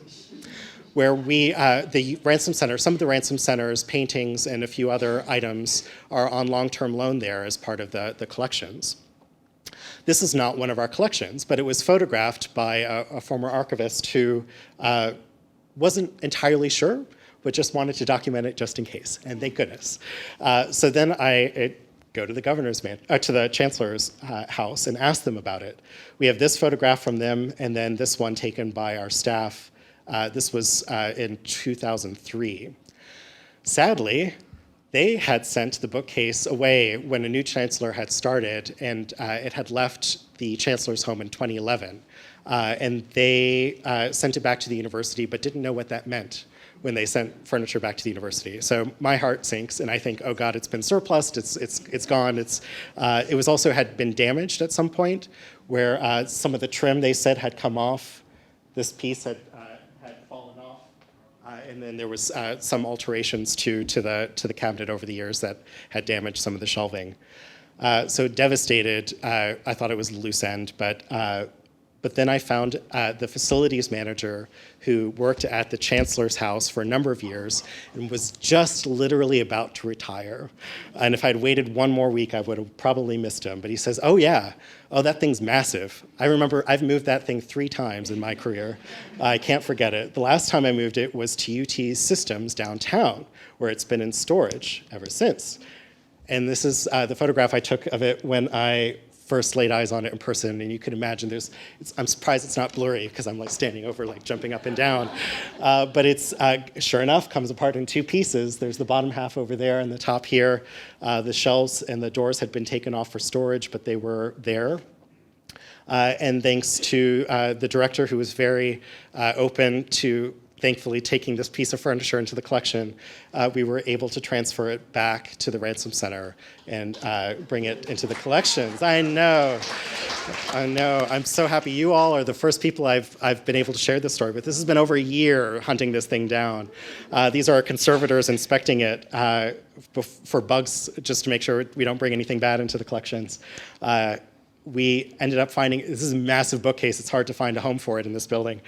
where the Ransom Center, some of the Ransom Center's paintings and a few other items are on long-term loan there as part of the collections. This is not one of our collections, but it was photographed by a former archivist who wasn't entirely sure, but just wanted to document it just in case, and thank goodness. So then I go to the to the chancellor's house and ask them about it. We have this photograph from them, and then this one taken by our staff. This was in 2003. Sadly, they had sent the bookcase away when a new chancellor had started, and it had left the chancellor's home in 2011. And they sent it back to the university, but didn't know what that meant when they sent furniture back to the university. So my heart sinks, and I think, oh God, it's been surplused, it's gone. It was also had been damaged at some point, where some of the trim they said had come off. This piece had fallen off, and then there was some alterations to the cabinet over the years that had damaged some of the shelving. So devastated. I thought it was a loose end, but then I found the facilities manager who worked at the chancellor's house for a number of years and was just literally about to retire. And if I'd waited one more week, I would have probably missed him. But he says, oh yeah, oh, that thing's massive. I remember I've moved that thing 3 times in my career. I can't forget it. The last time I moved it was to UT Systems downtown, where it's been in storage ever since. And this is the photograph I took of it when I first laid eyes on it in person, and you can imagine I'm surprised it's not blurry because I'm like standing over, like jumping up and down. But it's, sure enough, comes apart in 2 pieces. There's the bottom half over there and the top here. The shelves and the doors had been taken off for storage, but they were there. And thanks to the director, who was very open to thankfully, taking this piece of furniture into the collection, we were able to transfer it back to the Ransom Center and bring it into the collections. I know. I'm so happy. You all are the first people I've been able to share this story with. This has been over a year hunting this thing down. These are our conservators inspecting it for bugs, just to make sure we don't bring anything bad into the collections. We ended up finding, this is a massive bookcase, it's hard to find a home for it in this building.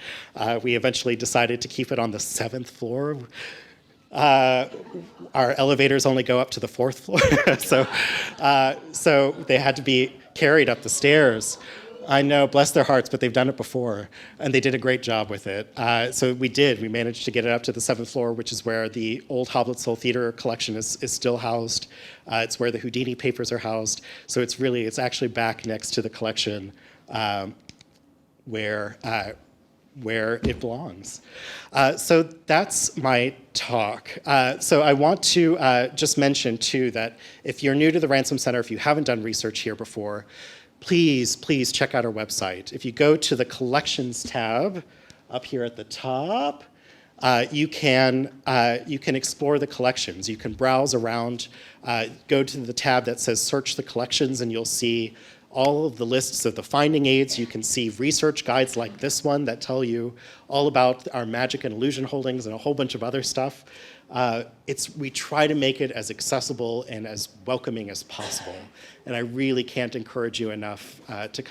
We eventually decided to keep it on the 7th floor. Our elevators only go up to the 4th floor, so they had to be carried up the stairs. I know, bless their hearts, but they've done it before, and they did a great job with it. So we managed to get it up to the 7th floor, which is where the old Hoblettsville Theater collection is still housed. It's where the Houdini papers are housed. So it's actually back next to the collection where it belongs. So that's my talk. So I want to just mention, too, that if you're new to the Ransom Center, if you haven't done research here before, please check out our website. If you go to the Collections tab up here at the top, you can explore the collections. You can browse around, go to the tab that says Search the Collections, and you'll see all of the lists of the finding aids. You can see research guides like this one that tell you all about our magic and illusion holdings and a whole bunch of other stuff. We try to make it as accessible and as welcoming as possible. And I really can't encourage you enough to